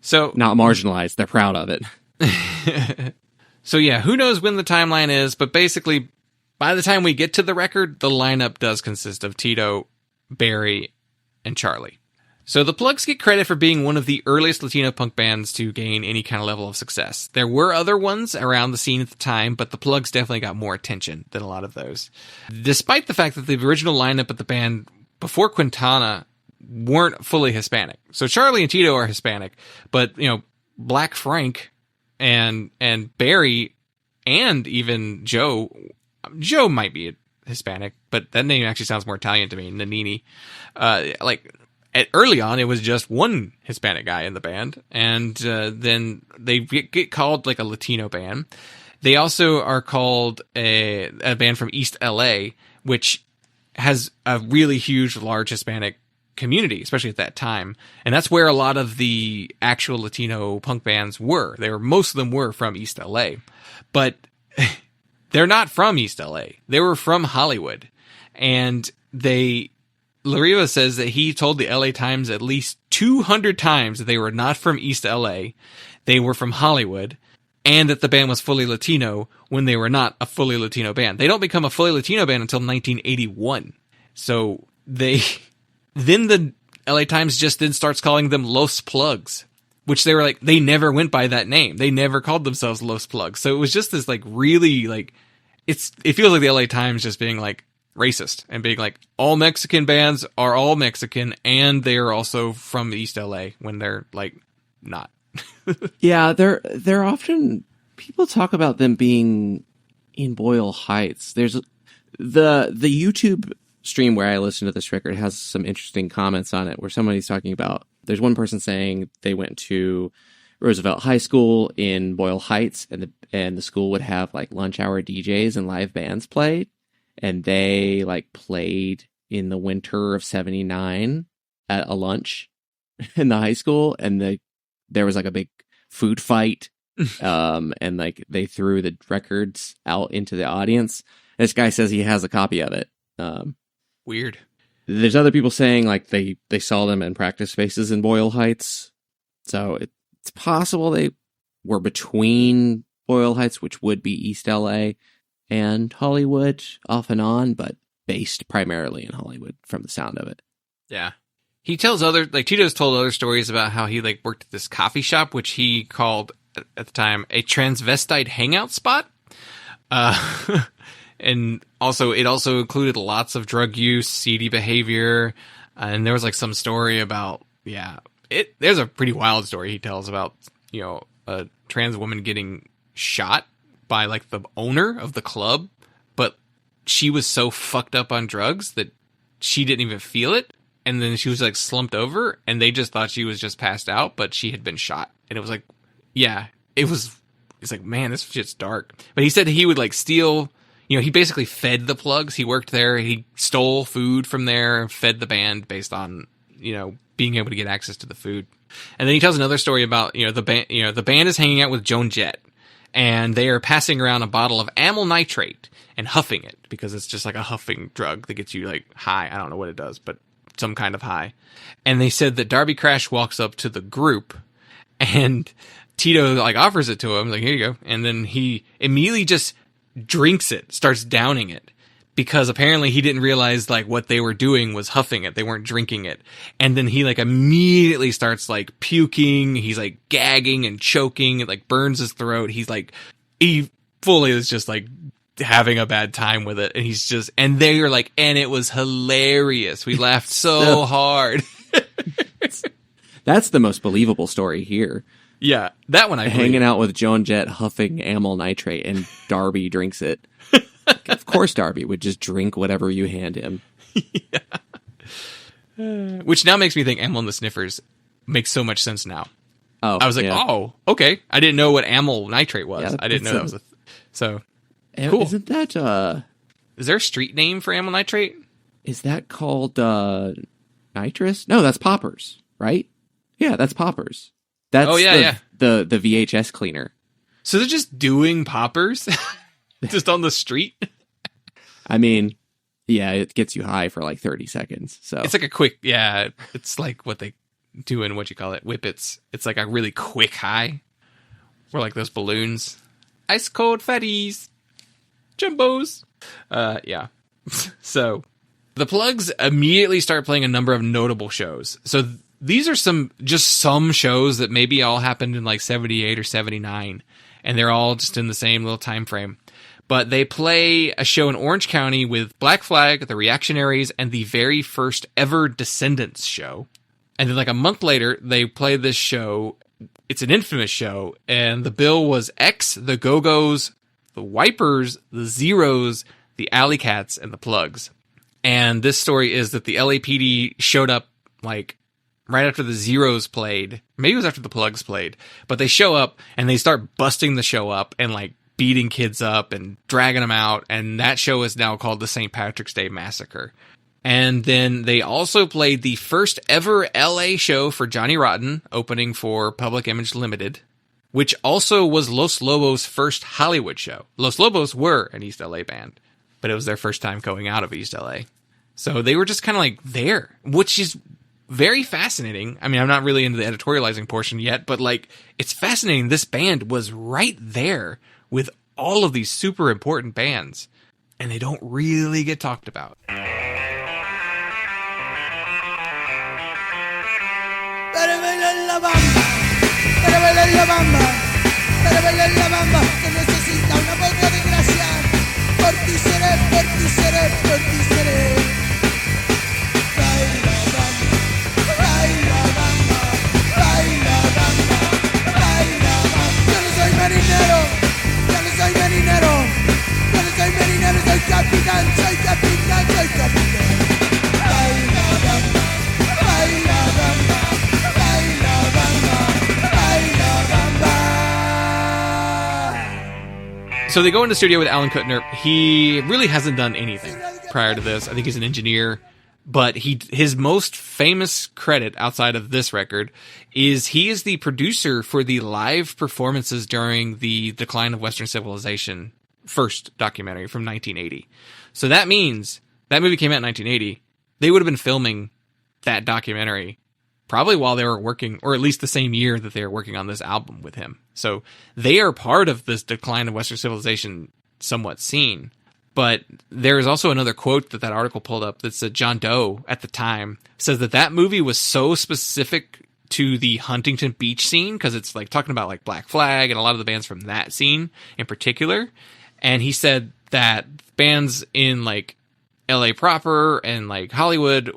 Speaker 3: So
Speaker 4: not marginalized, they're proud of it.
Speaker 3: So yeah, who knows when the timeline is, but basically by the time we get to the record, the lineup does consist of Tito, Barry, and Charlie. So the Plugz get credit for being one of the earliest Latino punk bands to gain any kind of level of success. There were other ones around the scene at the time, but the Plugz definitely got more attention than a lot of those. Despite the fact that the original lineup of the band before Quintana weren't fully Hispanic. So Charlie and Tito are Hispanic, but Black Frank and Barry and even Joe might be Hispanic, but that name actually sounds more Italian to me, Nannini. Early on, it was just one Hispanic guy in the band, and then they get called like a Latino band. They also are called a band from East LA, which has a really huge, large Hispanic community, especially at that time. And that's where a lot of the actual Latino punk bands were. Most of them were from East LA, but they're not from East LA. They were from Hollywood. And Lariva says that he told the LA Times at least 200 times that they were not from East LA. They were from Hollywood, and that the band was fully Latino when they were not a fully Latino band. They don't become a fully Latino band until 1981. So then the LA Times just then starts calling them Los Plugz, which they were like, they never went by that name. They never called themselves Los Plugz. So it was just this like really like, it feels like the LA Times just being like racist and being like, all Mexican bands are all Mexican and they are also from East LA when they're like not.
Speaker 4: Yeah, they're often, people talk about them being in Boyle Heights. There's the YouTube stream where I listen to this record has some interesting comments on it where somebody's talking about, there's one person saying they went to Roosevelt High School in Boyle Heights, and the school would have like lunch hour DJs and live bands played, and they like played in the winter of 79 at a lunch in the high school, and there was like a big food fight, and like they threw the records out into the audience. This guy says he has a copy of it.
Speaker 3: Weird.
Speaker 4: There's other people saying like they saw them in practice spaces in Boyle Heights. So it's possible they were between Boyle Heights, which would be East LA, and Hollywood off and on, but based primarily in Hollywood from the sound of it.
Speaker 3: Yeah. He tells Tito's told other stories about how he worked at this coffee shop, which he called at the time a transvestite hangout spot. And it also included lots of drug use, seedy behavior. And there was some story about, there's a pretty wild story he tells about, a trans woman getting shot by the owner of the club, but she was so fucked up on drugs that she didn't even feel it. And then she was slumped over and they just thought she was just passed out, but she had been shot. And it was it's man, this shit's dark. But he said he would steal, he basically fed the Plugz. He worked there. He stole food from there and fed the band based on, being able to get access to the food. And then he tells another story about, the band is hanging out with Joan Jett and they are passing around a bottle of amyl nitrate and huffing it because it's just a huffing drug that gets you high. I don't know what it does, but some kind of high. And they said that Darby Crash walks up to the group and Tito offers it to him, here you go. And then he immediately just drinks it, starts downing it, because apparently he didn't realize what they were doing was huffing it. They weren't drinking it. And then he immediately starts puking. He's gagging and choking. It burns his throat. He fully is just having a bad time with it. And he's just, and they were and it was hilarious. We laughed so hard.
Speaker 4: That's the most believable story here.
Speaker 3: Yeah, that one I believe.
Speaker 4: Hanging out with Joan Jett huffing amyl nitrate and Darby drinks it. Of course Darby would just drink whatever you hand him.
Speaker 3: Yeah. Which now makes me think Amyl and the Sniffers makes so much sense now.
Speaker 4: Oh,
Speaker 3: I was oh, okay. I didn't know what amyl nitrate was.
Speaker 4: Yeah,
Speaker 3: I didn't know that was so
Speaker 4: cool. Isn't that
Speaker 3: is there a street name for amyl nitrate?
Speaker 4: Is that called nitrous? No, that's poppers, right? Yeah, that's poppers. That's the VHS cleaner.
Speaker 3: So they're just doing poppers just on the street?
Speaker 4: I mean, yeah, it gets you high for 30 seconds. So
Speaker 3: it's a quick, it's what they do in whippets. It's a really quick high. Or those balloons. Ice cold fatties. Jumbos. Yeah. So the Plugz immediately start playing a number of notable shows. So these are some shows that maybe all happened in 78 or 79. And they're all just in the same little time frame. But they play a show in Orange County with Black Flag, the Reactionaries, and the very first ever Descendants show. And then a month later, they play this show. It's an infamous show. And the bill was X, the Go-Go's, the Wipers, the Zeros, the Alley Cats, and the Plugz. And this story is that the LAPD showed up right after the Zeros played. Maybe it was after the Plugz played. But they show up and they start busting the show up and beating kids up and dragging them out. And that show is now called the St. Patrick's Day Massacre. And then they also played the first ever LA show for Johnny Rotten, opening for Public Image Limited, which also was Los Lobos' first Hollywood show. Los Lobos were an East LA band, but it was their first time going out of East LA. So they were just kind of there, which is very fascinating. I mean, I'm not really into the editorializing portion yet, but it's fascinating. This band was right there with all of these super important bands, and they don't really get talked about.
Speaker 5: Para bailar la bamba, para bailar la bamba, para bailar la bamba, que necesita una poca de gracia. Por ti seré, por ti seré, por ti seré. Baila bamba, baila bamba, baila bamba, baila bamba. Yo no soy marinero, yo no soy marinero, yo no soy marinero, soy capitán, soy capitán, soy capitán. Baila bamba, baila bamba.
Speaker 3: So they go into the studio with Alan Kuttner. He really hasn't done anything prior to this. I think he's an engineer, but his most famous credit outside of this record is he is the producer for the live performances during the Decline of Western Civilization first documentary from 1980. So that means that movie came out in 1980. They would have been filming that documentary probably while they were working, or at least the same year that they were working on this album with him. So they are part of this decline of Western civilization somewhat scene. But there is also another quote that article pulled up that said John Doe at the time says that movie was so specific to the Huntington Beach scene, because it's like talking about like Black Flag and a lot of the bands from that scene in particular. And he said that bands in like LA proper and like Hollywood,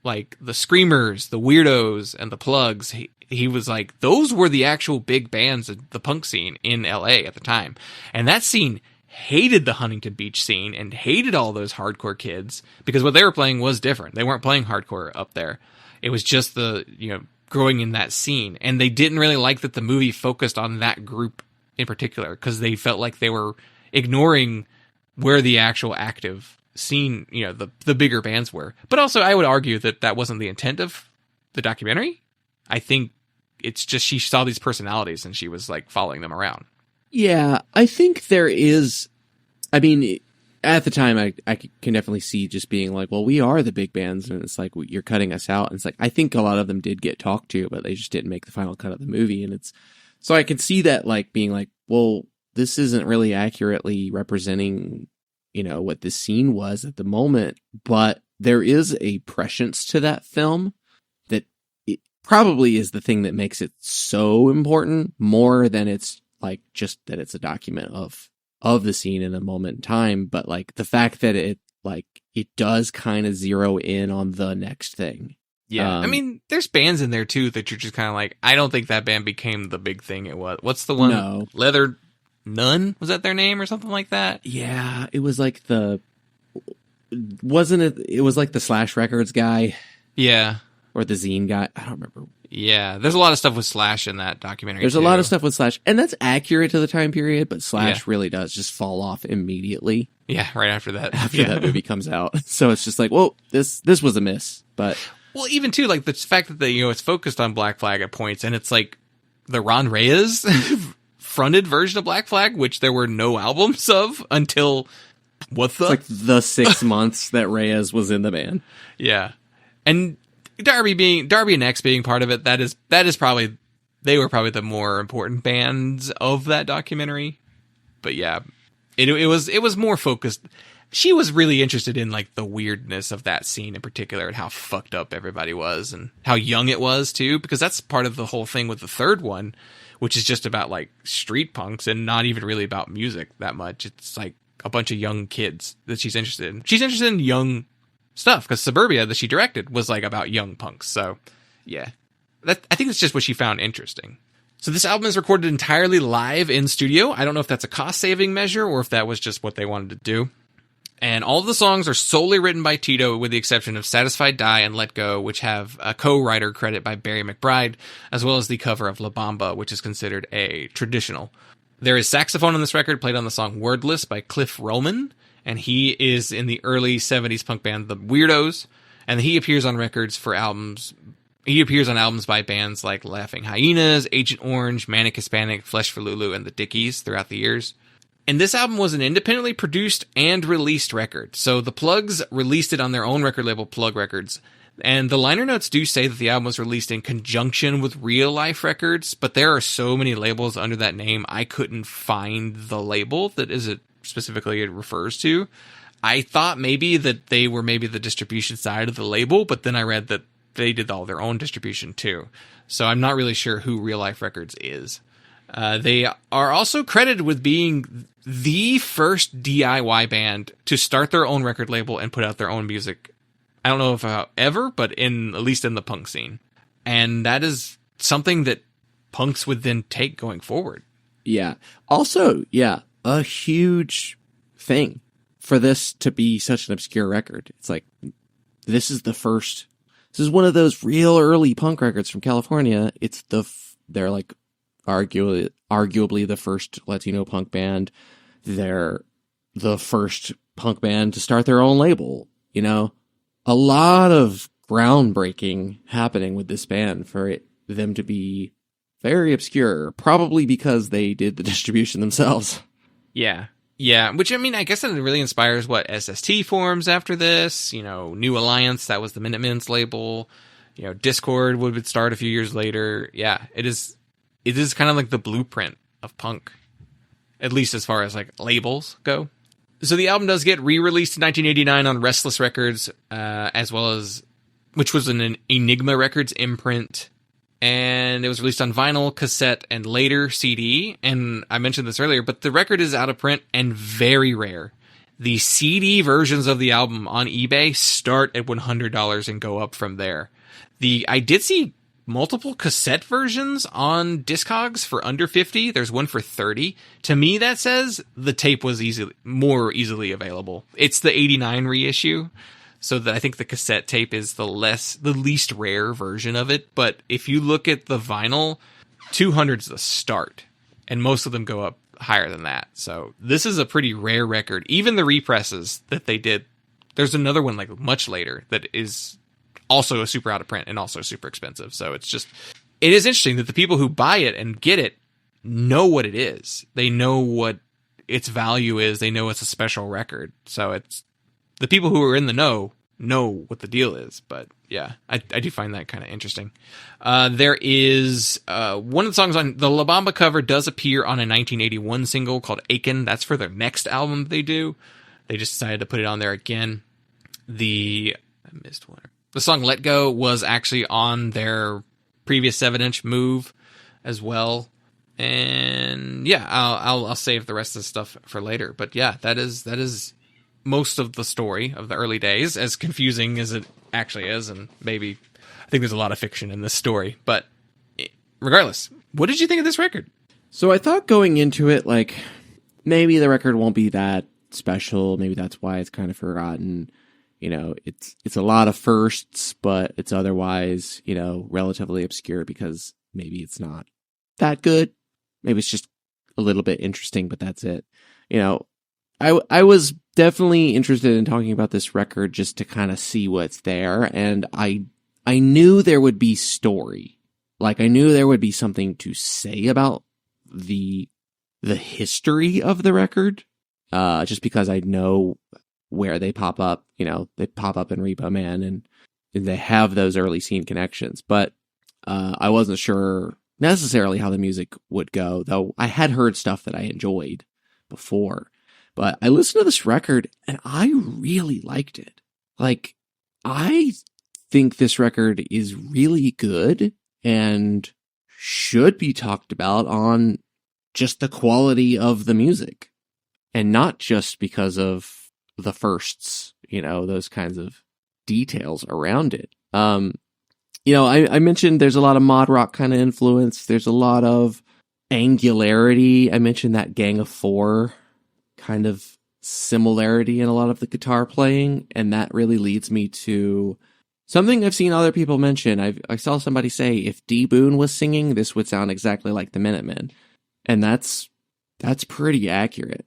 Speaker 3: like the Screamers, the Weirdos, and the Plugz, he was like, those were the actual big bands of the punk scene in LA at the time. And that scene hated the Huntington Beach scene and hated all those hardcore kids, because what they were playing was different. They weren't playing hardcore up there. It was just the, growing in that scene. And they didn't really like that the movie focused on that group in particular, because they felt like they were ignoring where the actual active scene, the bigger bands were. But also, I would argue that wasn't the intent of the documentary. I think it's just she saw these personalities and she was like following them around.
Speaker 4: Yeah, I think there is. I mean, at the time, I can definitely see just being like, well, we are the big bands, and it's like, you're cutting us out. And it's like, I think a lot of them did get talked to, but they just didn't make the final cut of the movie. And it's so I could see that like being like, well, this isn't really accurately representing what this scene was at the moment, but there is a prescience to that film that it probably is the thing that makes it so important, more than it's like just that it's a document of the scene in a moment in time, but like the fact that it does kind of zero in on the next thing.
Speaker 3: Yeah. I mean, there's bands in there too that you're just kind of like, I don't think that band became the big thing it was. What's the one?
Speaker 4: No.
Speaker 3: Leather Nun? Was that their name or something like that?
Speaker 4: Yeah, it was like wasn't it? It was like the Slash Records guy.
Speaker 3: Yeah.
Speaker 4: Or the Zine guy. I don't remember.
Speaker 3: Yeah, there's a lot of stuff with Slash in that documentary.
Speaker 4: There's
Speaker 3: too.
Speaker 4: a lot of stuff with Slash, and that's accurate to the time period, but Slash really does just fall off immediately.
Speaker 3: Yeah, right after that.
Speaker 4: After that movie comes out. So it's just like, well, this was a miss. But
Speaker 3: well, even too, like the fact that it's focused on Black Flag at points, and it's like the Ron Reyes fronted version of Black Flag, which there were no albums of until
Speaker 4: it's like the 6 months that Reyes was in the band.
Speaker 3: Yeah. And Darby and X being part of it, that is probably, they were probably the more important bands of that documentary. But yeah, it was more focused. She was really interested in like the weirdness of that scene in particular, and how fucked up everybody was, and how young it was too, because that's part of the whole thing with the third one, which is just about like street punks and not even really about music that much. It's like a bunch of young kids that she's interested in. She's interested in young stuff, because Suburbia that she directed was like about young punks. So yeah, I think it's just what she found interesting. So this album is recorded entirely live in studio. I don't know if that's a cost saving measure or if that was just what they wanted to do. And all of the songs are solely written by Tito, with the exception of Satisfied Die and Let Go, which have a co-writer credit by Barry McBride, as well as the cover of La Bamba, which is considered a traditional. There is saxophone on this record, played on the song Wordless by Cliff Roman, and he is in the early 70s punk band The Weirdos, and he appears on records for albums. He appears on albums by bands like Laughing Hyenas, Agent Orange, Manic Hispanic, Flesh for Lulu, and the Dickies throughout the years. And this album was an independently produced and released record. So the Plugz released it on their own record label, Plug Records. And the liner notes do say that the album was released in conjunction with Real Life Records, but there are so many labels under that name, I couldn't find the label that it refers to. I thought maybe that they were maybe the distribution side of the label, but then I read that they did all their own distribution too. So I'm not really sure who Real Life Records is. They are also credited with being the first DIY band to start their own record label and put out their own music. I don't know if ever, but at least in the punk scene. And that is something that punks would then take going forward. Yeah.
Speaker 4: Also, yeah, a huge thing for this to be such an obscure record. It's like, this is one of those real early punk records from California. It's they're like arguably the first Latino punk band. They're the first punk band to start their own label. A lot of groundbreaking happening with this band for them to be very obscure, probably because they did the distribution themselves.
Speaker 3: Yeah. Yeah, which, I mean, I guess it really inspires what SST forms after this, New Alliance, that was the Minutemen's label. Discord would start a few years later. Yeah, it is kind of like the blueprint of punk, at least as far as like labels go. So the album does get re-released in 1989 on Restless Records, as well as, which was an Enigma Records imprint. And it was released on vinyl, cassette, and later CD. And I mentioned this earlier, but the record is out of print and very rare. The CD versions of the album on eBay start at $100 and go up from there. I did see multiple cassette versions on Discogs for under $50. There's one for $30. To me, that says the tape was more easily available. It's the 89 reissue. So that I think the cassette tape is the least rare version of it. But if you look at the vinyl, 200's the start. And most of them go up higher than that. So this is a pretty rare record. Even the represses that they did, there's another one like much later that is also a super out of print and also super expensive. So it is interesting that the people who buy it and get it know what it is. They know what its value is. They know it's a special record. So it's, the people who are in the know what the deal is. But yeah, I do find that kind of interesting. There is one of the songs on the La Bamba cover does appear on a 1981 single called Aiken. That's for their next album they do. They just decided to put it on there again. I missed one. The song Let Go was actually on their previous 7-inch Move as well. And yeah, I'll save the rest of the stuff for later. But yeah, that is most of the story of the early days, as confusing as it actually is, and maybe I think there's a lot of fiction in this story, but regardless, what did you think of this record?
Speaker 4: So I thought going into it, like, maybe the record won't be that special, maybe that's why it's kind of forgotten. It's a lot of firsts, but it's otherwise, relatively obscure because maybe it's not that good. Maybe it's just a little bit interesting, but that's it. I was definitely interested in talking about this record just to kind of see what's there. And I knew there would be story. Like, I knew there would be something to say about the history of the record. Just because I know where they pop up, they pop up in Repo Man and they have those early scene connections. But, I wasn't sure necessarily how the music would go, though I had heard stuff that I enjoyed before. But I listened to this record and I really liked it. Like, I think this record is really good and should be talked about on just the quality of the music and not just because of the firsts, those kinds of details around it. I mentioned there's a lot of mod rock kind of influence. There's a lot of angularity. I mentioned that Gang of Four kind of similarity in a lot of the guitar playing, and that really leads me to something I've seen other people mention. I saw somebody say if D. Boon was singing, this would sound exactly like the Minutemen, and that's pretty accurate.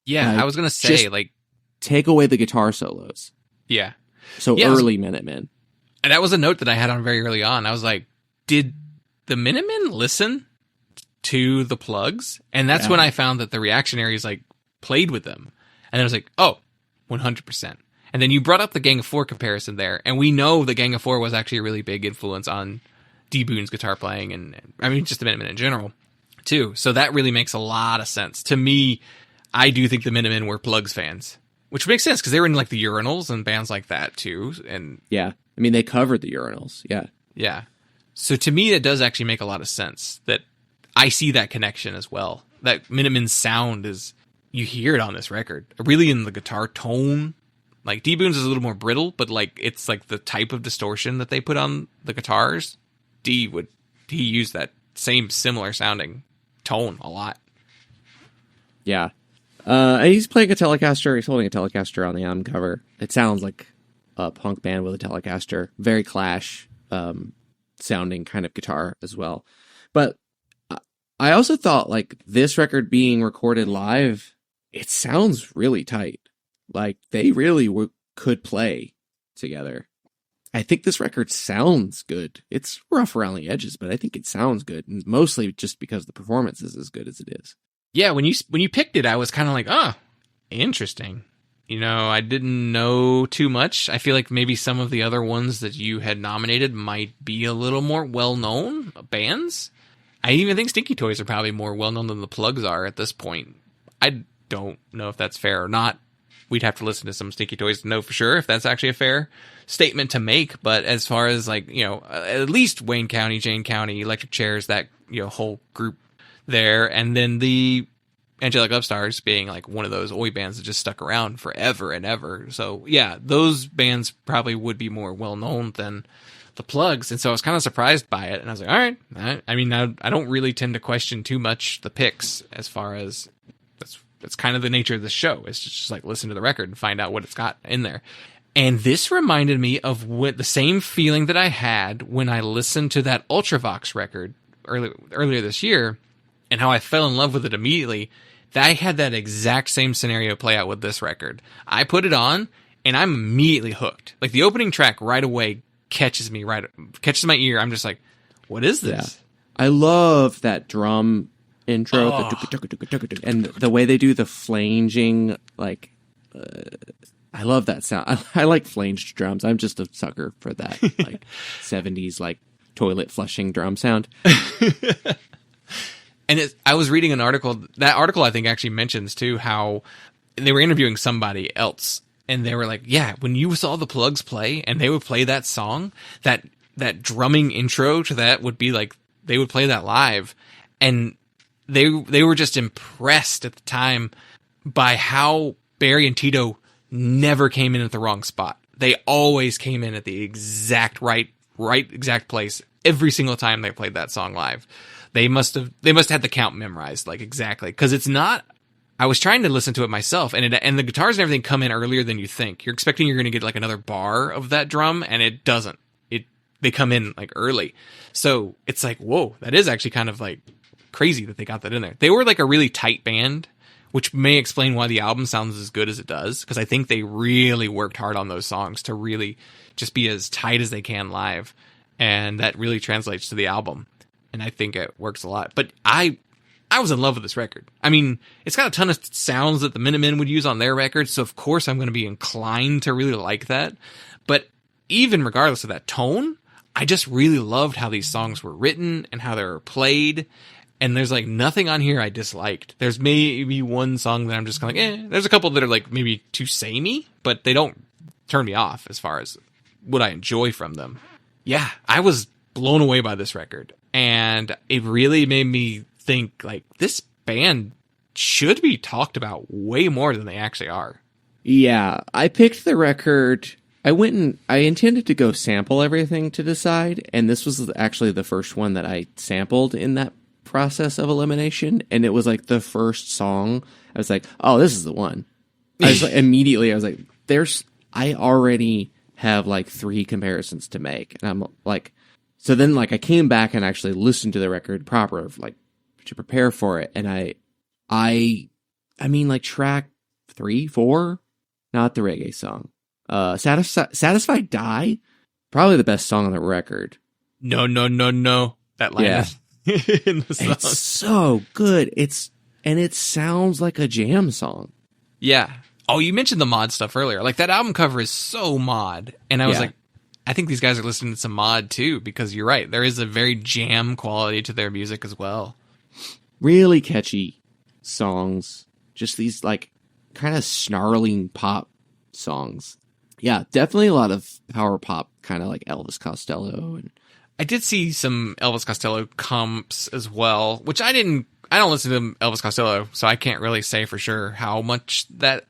Speaker 3: Yeah, I was gonna say, like,
Speaker 4: take away the guitar solos.
Speaker 3: Yeah.
Speaker 4: So yeah, early Minutemen.
Speaker 3: And that was a note that I had on very early on. I was like, did the Minutemen listen to the Plugz? And that's when I found that the Reactionaries like played with them. And I was like, oh, 100%. And then you brought up the Gang of Four comparison there. And we know the Gang of Four was actually a really big influence on D. Boon's guitar playing. And I mean, just the Minutemen in general, too. So that really makes a lot of sense. To me, I do think the Minutemen were Plugz fans, which makes sense because they were in like the Urinals and bands like that, too. And
Speaker 4: yeah, I mean, they covered the Urinals. Yeah.
Speaker 3: Yeah. So to me, it does actually make a lot of sense that I see that connection as well. That Minutemen's sound is, you hear it on this record, really in the guitar tone. Like D. Boon's is a little more brittle, but like it's like the type of distortion that they put on the guitars. He used that same similar sounding tone a lot.
Speaker 4: Yeah. And he's playing a Telecaster. He's holding a Telecaster on the album cover. It sounds like a punk band with a Telecaster. Very Clash sounding kind of guitar as well. But I also thought, like, this record being recorded live, it sounds really tight. Like, they really could play together. I think this record sounds good. It's rough around the edges, but I think it sounds good. And mostly just because the performance is as good as it is.
Speaker 3: Yeah, when you picked it, I was kind of like, oh, interesting. I didn't know too much. I feel like maybe some of the other ones that you had nominated might be a little more well-known bands. I even think Stinky Toys are probably more well-known than the Plugz are at this point. I don't know if that's fair or not. We'd have to listen to some Stinky Toys to know for sure if that's actually a fair statement to make. But as far as like, at least Wayne County, Jane County, Electric Chairs, that, whole group there. And then the Angelic Upstarts being like one of those oi bands that just stuck around forever and ever. So yeah, those bands probably would be more well known than the Plugz. And so I was kind of surprised by it. And I was like, all right. I don't really tend to question too much the picks as far as that's kind of the nature of the show. It's just like listen to the record and find out what it's got in there. And this reminded me of the same feeling that I had when I listened to that Ultravox record earlier this year, and how I fell in love with it immediately. I had that exact same scenario play out with this record. I put it on, and I'm immediately hooked. Like the opening track right away catches my ear. I'm just like, what is this?
Speaker 4: Yeah. I love that drum intro, and the way they do the flanging, like, I love that sound. I like flanged drums. I'm just a sucker for that, like 70s, like toilet flushing drum sound.
Speaker 3: And I was reading an article. That article, I think, actually mentions, too, how they were interviewing somebody else. And they were like, yeah, when you saw the Plugz play and they would play that song, that drumming intro to that would be like, they would play that live. And they were just impressed at the time by how Barry and Tito never came in at the wrong spot. They always came in at the exact right exact place every single time they played that song live. They must have had the count memorized, like exactly, because it's not. I was trying to listen to it myself, and the guitars and everything come in earlier than you think. You're expecting you're going to get like another bar of that drum, and it doesn't. They come in like early, so it's like, whoa, that is actually kind of like crazy that they got that in there. They were like a really tight band, which may explain why the album sounds as good as it does, because I think they really worked hard on those songs to really just be as tight as they can live, and that really translates to the album. And I think it works a lot. But I was in love with this record. I mean, it's got a ton of sounds that the Minutemen would use on their records, so of course I'm going to be inclined to really like that. But even regardless of that tone, I just really loved how these songs were written and how they were played. And there's like nothing on here I disliked. There's maybe one song that I'm just kind of like, There's a couple that are like maybe too samey, but they don't turn me off as far as what I enjoy from them. Yeah, I was blown away by this record. And it really made me think, like, this band should be talked about way more than they actually are.
Speaker 4: Yeah, I picked the record. I intended to go sample everything to decide, and this was actually the first one that I sampled in that process of elimination, and it was like the first song. I was like, oh, this is the one. I was like, immediately, I was like, I already have like 3 comparisons to make, and I'm like, so then, like, I came back and actually listened to the record proper, like, to prepare for it. And I mean, like, track 3, 4, not the reggae song. Satisfied Die, probably the best song on the record.
Speaker 3: No. That line is in the song.
Speaker 4: It's so good. And it sounds like a jam song.
Speaker 3: Yeah. Oh, you mentioned the mod stuff earlier. Like, that album cover is so mod. And I was like, I think these guys are listening to some mod too, because you're right. There is a very jam quality to their music as well.
Speaker 4: Really catchy songs. Just these like kind of snarling pop songs. Yeah, definitely a lot of power pop, kind of like Elvis Costello. And
Speaker 3: I did see some Elvis Costello comps as well, which I don't listen to Elvis Costello, so I can't really say for sure how much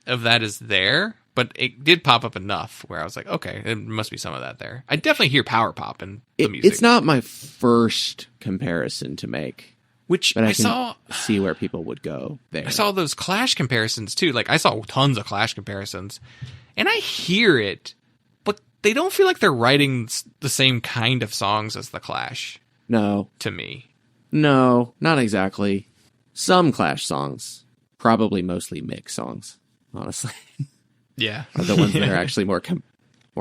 Speaker 3: of that is there. But it did pop up enough where I was like, okay, there must be some of that there. I definitely hear power pop in the music.
Speaker 4: It's not my first comparison to make. But I can see where people would go there.
Speaker 3: I saw those Clash comparisons too. Like, I saw tons of Clash comparisons. And I hear it, but they don't feel like they're writing the same kind of songs as the Clash.
Speaker 4: No.
Speaker 3: To me.
Speaker 4: No, not exactly. Some Clash songs. Probably mostly Mick songs, honestly.
Speaker 3: Yeah.
Speaker 4: Are the ones that are actually more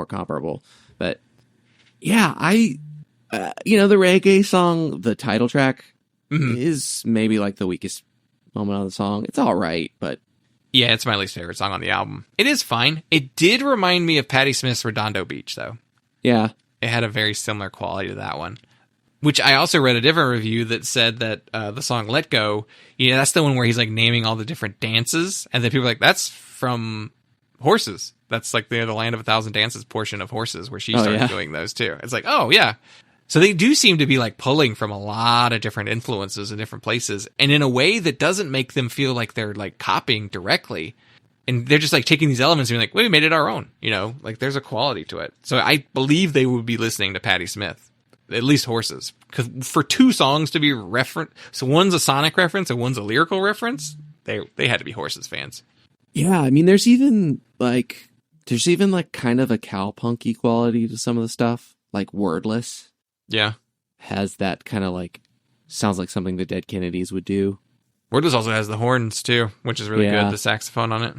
Speaker 4: comparable. But yeah, the reggae song, the title track, is maybe like the weakest moment on the song. It's all right, but
Speaker 3: Yeah, it's my least favorite song on the album. It is fine. It did remind me of Patti Smith's Redondo Beach, though.
Speaker 4: Yeah.
Speaker 3: It had a very similar quality to that one. Which I also read a different review that said that the song Let Go, that's the one where he's like naming all the different dances. And then people are like, that's from Horses. That's like the Land of a Thousand Dances portion of Horses where she started doing those too. It's like, oh yeah. So they do seem to be like pulling from a lot of different influences in different places. And in a way that doesn't make them feel like they're like copying directly. And they're just like taking these elements and being like, well, we made it our own. Like there's a quality to it. So I believe they would be listening to Patti Smith. At least Horses, because for two songs to be referent, so one's a sonic reference and one's a lyrical reference. They had to be Horses fans.
Speaker 4: Yeah, I mean, there's even like kind of a cowpunky quality to some of the stuff, like Wordless.
Speaker 3: Yeah,
Speaker 4: has that kind of like sounds like something the Dead Kennedys would do.
Speaker 3: Wordless also has the horns too, which is really good. The saxophone on it,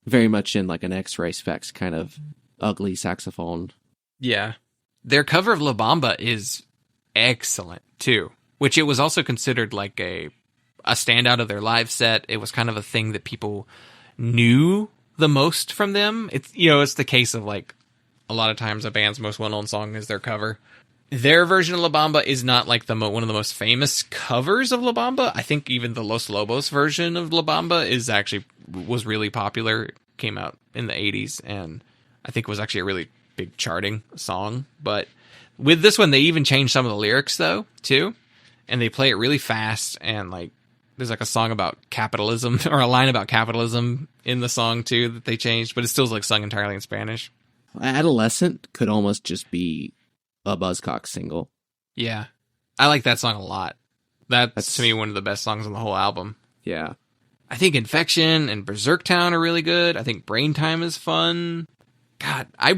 Speaker 4: very much in like an X-Ray Specs kind of ugly saxophone.
Speaker 3: Yeah. Their cover of La Bamba is excellent, too, which it was also considered like a standout of their live set. It was kind of a thing that people knew the most from them. It's it's the case of like a lot of times a band's most well-known song is their cover. Their version of La Bamba is not like one of the most famous covers of La Bamba. I think even the Los Lobos version of La Bamba was really popular. It came out in the 80s, and I think was actually a really big charting song. But with this one, they even changed some of the lyrics though too, and they play it really fast, and like there's like a song about capitalism or a line about capitalism in the song too that they changed, but it still like sung entirely in Spanish.
Speaker 4: Adolescent could almost just be a Buzzcocks single.
Speaker 3: Yeah, I like that song a lot. That's to me one of the best songs on the whole album.
Speaker 4: Yeah,
Speaker 3: I think Infection and Berserk Town are really good. I think Brain Time is fun. God, I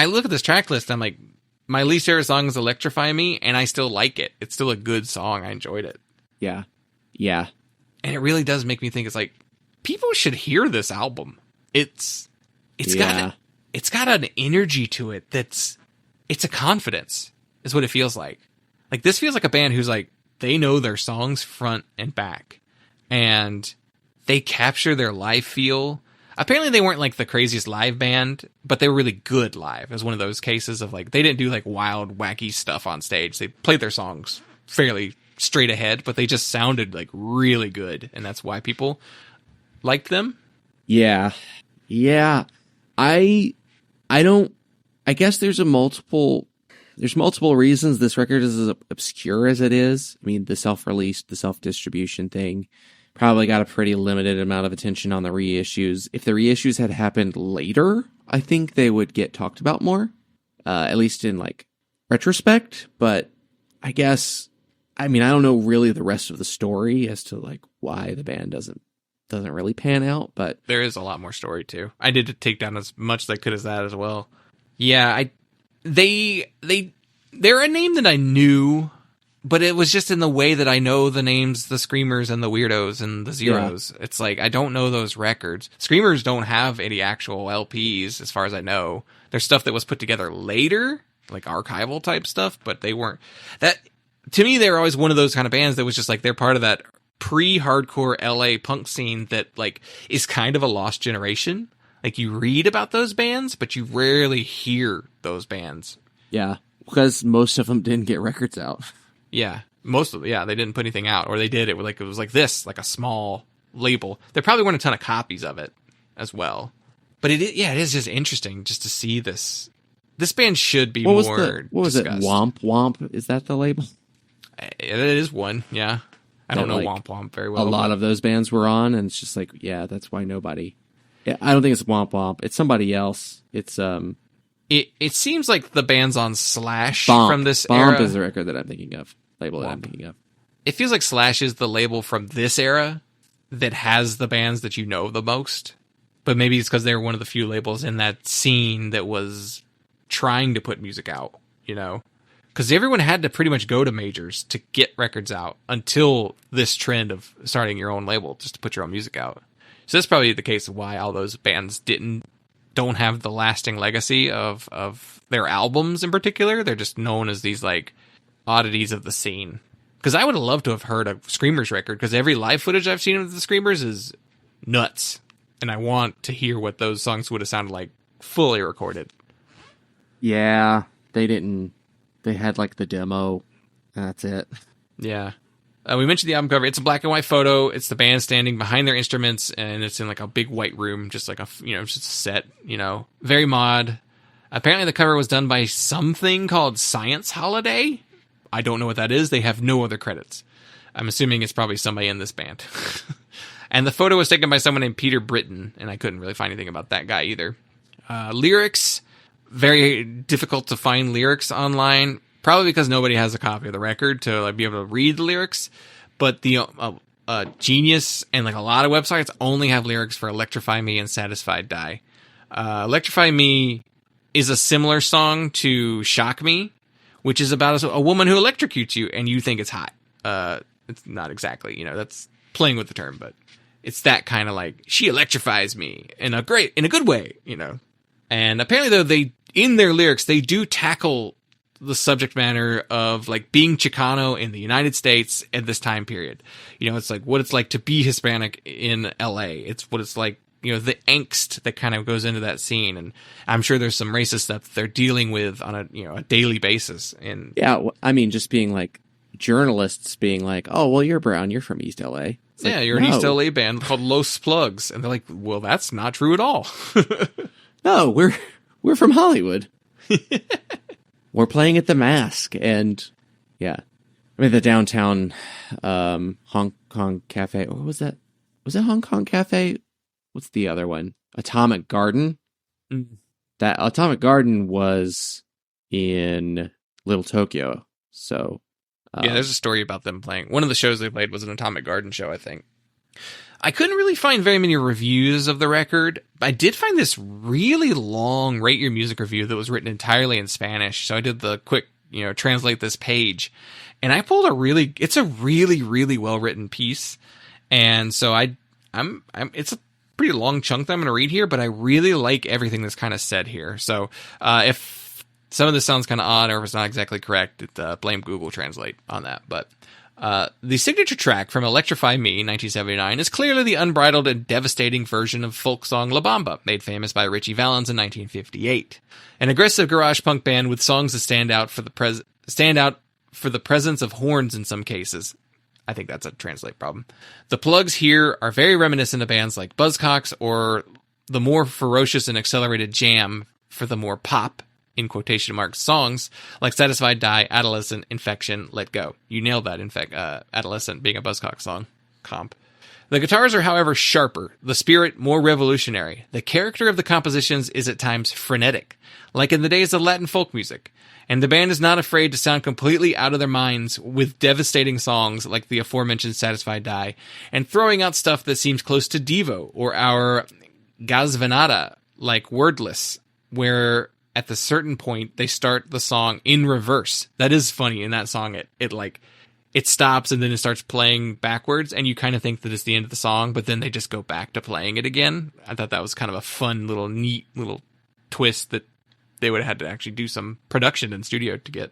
Speaker 3: look at this track list, I'm like, my least favorite song is Electrify Me, and I still like it. It's still a good song. I enjoyed it.
Speaker 4: Yeah. Yeah.
Speaker 3: And it really does make me think, it's like, people should hear this album. It's got an energy to it it's a confidence, is what it feels like. Like, this feels like a band who's like, they know their songs front and back, and they capture their live feel. Apparently they weren't like the craziest live band, but they were really good live. It was one of those cases of like, they didn't do like wild, wacky stuff on stage. They played their songs fairly straight ahead, but they just sounded like really good. And that's why people liked them.
Speaker 4: Yeah. Yeah. I guess there's multiple reasons this record is as obscure as it is. I mean, the self-released, the self-distribution thing probably got a pretty limited amount of attention on the reissues. If the reissues had happened later, I think they would get talked about more, at least in like retrospect. But I guess, I mean, I don't know really the rest of the story as to like why the band doesn't really pan out, but
Speaker 3: there is a lot more story too. I did take down as much as I could as that as well. Yeah, they're a name that I knew, but it was just in the way that I know the names, the Screamers and the Weirdos and the Zeros. Yeah. It's like, I don't know those records. Screamers don't have any actual LPs, as far as I know. There's stuff that was put together later, like archival type stuff, but they weren't. That, to me, they were always one of those kind of bands that was just like, they're part of that pre-hardcore LA punk scene that like is kind of a lost generation. Like, you read about those bands, but you rarely hear those bands.
Speaker 4: Yeah, because most of them didn't get records out.
Speaker 3: Yeah, most of them. Yeah, they didn't put anything out, or they did. It was like this, like a small label. There probably weren't a ton of copies of it as well. But it is just interesting just to see this. This band should be more
Speaker 4: what was
Speaker 3: discussed.
Speaker 4: It? Womp Womp? Is that the label?
Speaker 3: It is one, yeah. I don't know Womp Womp very well.
Speaker 4: A lot of those bands were on, and it's just like, yeah, that's why nobody. I don't think it's Womp Womp. It's somebody else. It's
Speaker 3: It seems like the band's on Slash
Speaker 4: Bomp.
Speaker 3: from this
Speaker 4: Bomp
Speaker 3: era.
Speaker 4: is the record that I'm thinking of. Label that I'm thinking of.
Speaker 3: It feels like Slash is the label from this era that has the bands that you know the most. But maybe it's because they were one of the few labels in that scene that was trying to put music out, you know? Because everyone had to pretty much go to majors to get records out until this trend of starting your own label just to put your own music out. So that's probably the case of why all those bands don't have the lasting legacy of their albums in particular. They're just known as these like oddities of the scene. Because I would have loved to have heard a Screamers record, because every live footage I've seen of the Screamers is nuts. And I want to hear what those songs would have sounded like fully recorded.
Speaker 4: Yeah, they didn't. They had like the demo. That's it.
Speaker 3: Yeah. We mentioned the album cover. It's a black and white photo. It's the band standing behind their instruments, and it's in like a big white room, just like just a set, very mod. Apparently the cover was done by something called Science Holiday. I don't know what that is. They have no other credits. I'm assuming it's probably somebody in this band. And the photo was taken by someone named Peter Britton, and I couldn't really find anything about that guy either. Lyrics, very difficult to find lyrics online. Probably because nobody has a copy of the record to like be able to read the lyrics, but the Genius and like a lot of websites only have lyrics for "Electrify Me" and "Satisfied Die." "Electrify Me" is a similar song to "Shock Me," which is about a woman who electrocutes you and you think it's hot. It's not exactly, that's playing with the term, but it's that kind of like she electrifies me in a good way, And apparently, though, in their lyrics they do tackle the subject matter of like being Chicano in the United States at this time period. It's like what it's like to be Hispanic in LA. It's what it's like, the angst that kind of goes into that scene. And I'm sure there's some racist stuff that they're dealing with on a daily basis. And
Speaker 4: yeah, I mean, just being like journalists being like, oh, well, you're brown. You're from East LA. It's
Speaker 3: yeah,
Speaker 4: like,
Speaker 3: you're an East LA band called Los Plugz. And they're like, well, that's not true at all.
Speaker 4: No, we're from Hollywood. We're playing at the Mask, and yeah, I mean the downtown Hong Kong Cafe. What was that? Was it Hong Kong Cafe? What's the other one? Atomic Garden. That Atomic Garden was in Little Tokyo. So
Speaker 3: yeah, there's a story about them playing. One of the shows they played was an Atomic Garden show, I think. I couldn't really find very many reviews of the record. I did find this really long Rate Your Music review that was written entirely in Spanish. So I did the quick, translate this page. And I pulled it's a really, really well-written piece. And so it's a pretty long chunk that I'm going to read here, but I really like everything that's kind of said here. So if some of this sounds kind of odd or if it's not exactly correct, blame Google Translate on that. But the signature track from Electrify Me, 1979, is clearly the unbridled and devastating version of folk song La Bamba, made famous by Richie Valens in 1958. An aggressive garage punk band with songs that stand out for the presence of horns in some cases. I think that's a translate problem. The Plugz here are very reminiscent of bands like Buzzcocks or the more ferocious and accelerated Jam for the more pop, in quotation marks, songs like Satisfied Die, Adolescent, Infection, Let Go. You nailed that, in fact, Adolescent being a Buzzcocks song comp. The guitars are, however, sharper, the spirit more revolutionary. The character of the compositions is at times frenetic, like in the days of Latin folk music. And the band is not afraid to sound completely out of their minds with devastating songs like the aforementioned Satisfied Die, and throwing out stuff that seems close to Devo or our Gazvanada, like Wordless, where at the certain point they start the song in reverse. That is funny. In that song, it stops and then it starts playing backwards, and you kind of think that it's the end of the song, but then they just go back to playing it again. I thought that was kind of a fun little neat little twist that they would have had to actually do some production in studio to get.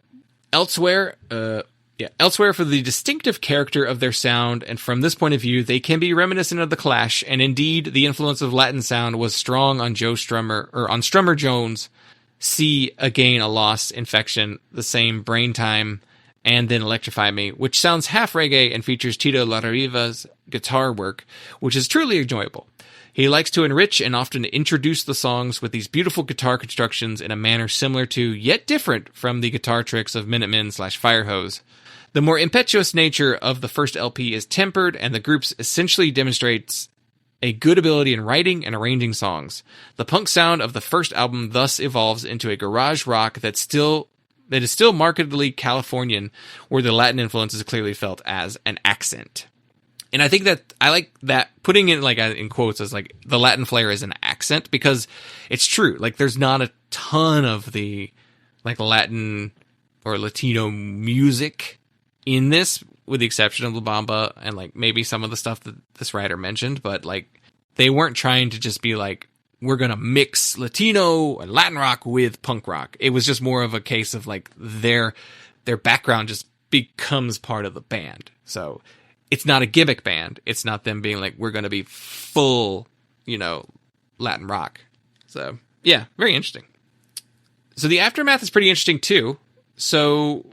Speaker 3: Elsewhere for the distinctive character of their sound, and from this point of view, they can be reminiscent of The Clash, and indeed, the influence of Latin sound was strong on Strummer Jones. See Again a Lost, Infection, the same Brain Time, and then Electrify Me, which sounds half reggae and features Tito Larriva's guitar work, which is truly enjoyable. He likes to enrich and often introduce the songs with these beautiful guitar constructions in a manner similar to, yet different from, the guitar tricks of Minutemen/Firehose. The more impetuous nature of the first LP is tempered, and the group essentially demonstrates a good ability in writing and arranging songs. The punk sound of the first album thus evolves into a garage rock that is still markedly Californian, where the Latin influence is clearly felt as an accent. And I think that I like that, putting it like in quotes as like the Latin flair is an accent, because it's true. Like there's not a ton of the like Latin or Latino music in this, with the exception of La Bamba and like maybe some of the stuff that this writer mentioned, but like they weren't trying to just be like, we're going to mix Latino and Latin rock with punk rock. It was just more of a case of like their background just becomes part of the band. So it's not a gimmick band. It's not them being like, we're going to be full, Latin rock. So, yeah, very interesting. So the aftermath is pretty interesting, too. So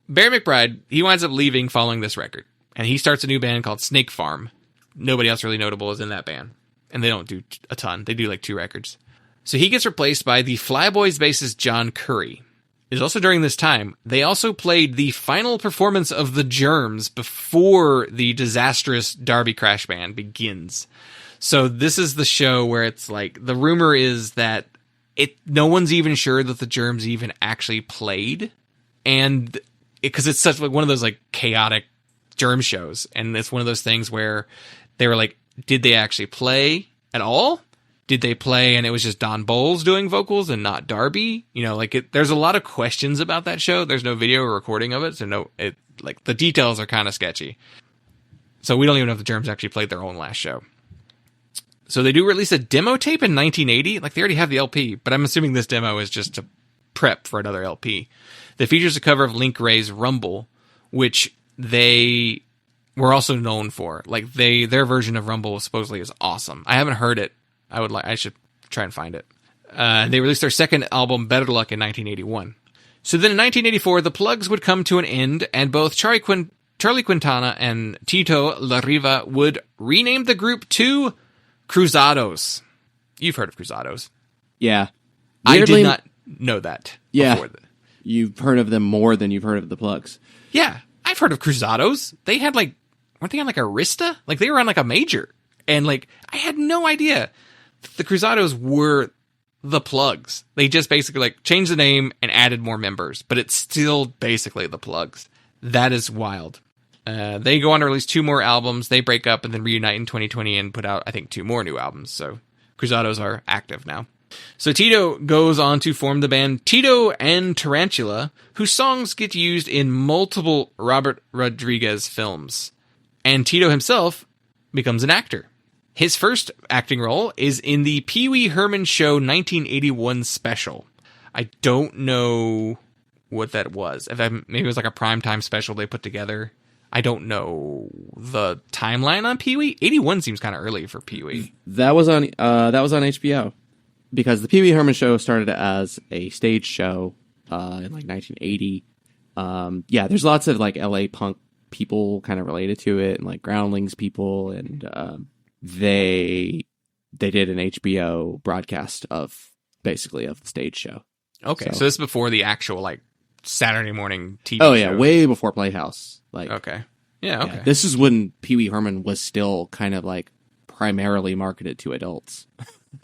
Speaker 3: Barry McBride, he winds up leaving following this record. And he starts a new band called Snake Farm. Nobody else really notable is in that band. And they don't do a ton. They do like 2 records. So he gets replaced by the Flyboys bassist John Curry. It was also during this time, they also played the final performance of The Germs before the disastrous Derby Crash Band begins. So this is the show where it's like, the rumor is that no one's even sure that The Germs even actually played. And because it's such like one of those like chaotic Germ shows. And it's one of those things where they were like, did they actually play at all? Did they play and it was just Don Bowles doing vocals and not Darby? There's a lot of questions about that show. There's no video or recording of it. So the details are kind of sketchy. So we don't even know if the Germs actually played their own last show. So they do release a demo tape in 1980. Like they already have the LP, but I'm assuming this demo is just to prep for another LP. That features a cover of Link Wray's Rumble, which they were also known for. Like their version of Rumble supposedly is awesome. I haven't heard it. I should try and find it. They released their second album, Better Luck, in 1981. So then in 1984, the Plugz would come to an end, and both Charlie Quintana and Tito La Riva would rename the group to Cruzados. You've heard of Cruzados.
Speaker 4: Yeah.
Speaker 3: I did not know that.
Speaker 4: Yeah.
Speaker 3: Before.
Speaker 4: You've heard of them more than you've heard of the Plugz.
Speaker 3: Yeah. I've heard of Cruzados. They had weren't they on like Arista? Like they were on like a major. And I had no idea. The Cruzados were the Plugz. They just basically changed the name and added more members, but it's still basically the Plugz. That is wild. They go on to release 2 more albums. They break up and then reunite in 2020 and put out, I think, 2 more new albums. So Cruzados are active now. So Tito goes on to form the band Tito and Tarantula, whose songs get used in multiple Robert Rodriguez films. And Tito himself becomes an actor. His first acting role is in the Pee Wee Herman Show 1981 special. I don't know what that was. Maybe it was like a primetime special they put together. I don't know the timeline on Pee Wee. 81 seems kind of early for Pee Wee.
Speaker 4: That was on HBO because the Pee Wee Herman Show started as a stage show in 1980. There's lots of LA punk people kind of related to it, and Groundlings people, and they did an HBO broadcast of the stage show.
Speaker 3: Okay, so this is before the actual Saturday morning TV
Speaker 4: show. Yeah,
Speaker 3: show.
Speaker 4: way before Playhouse.
Speaker 3: Okay. Yeah, okay.
Speaker 4: Yeah, this is when Pee Wee Herman was still kind of primarily marketed to adults.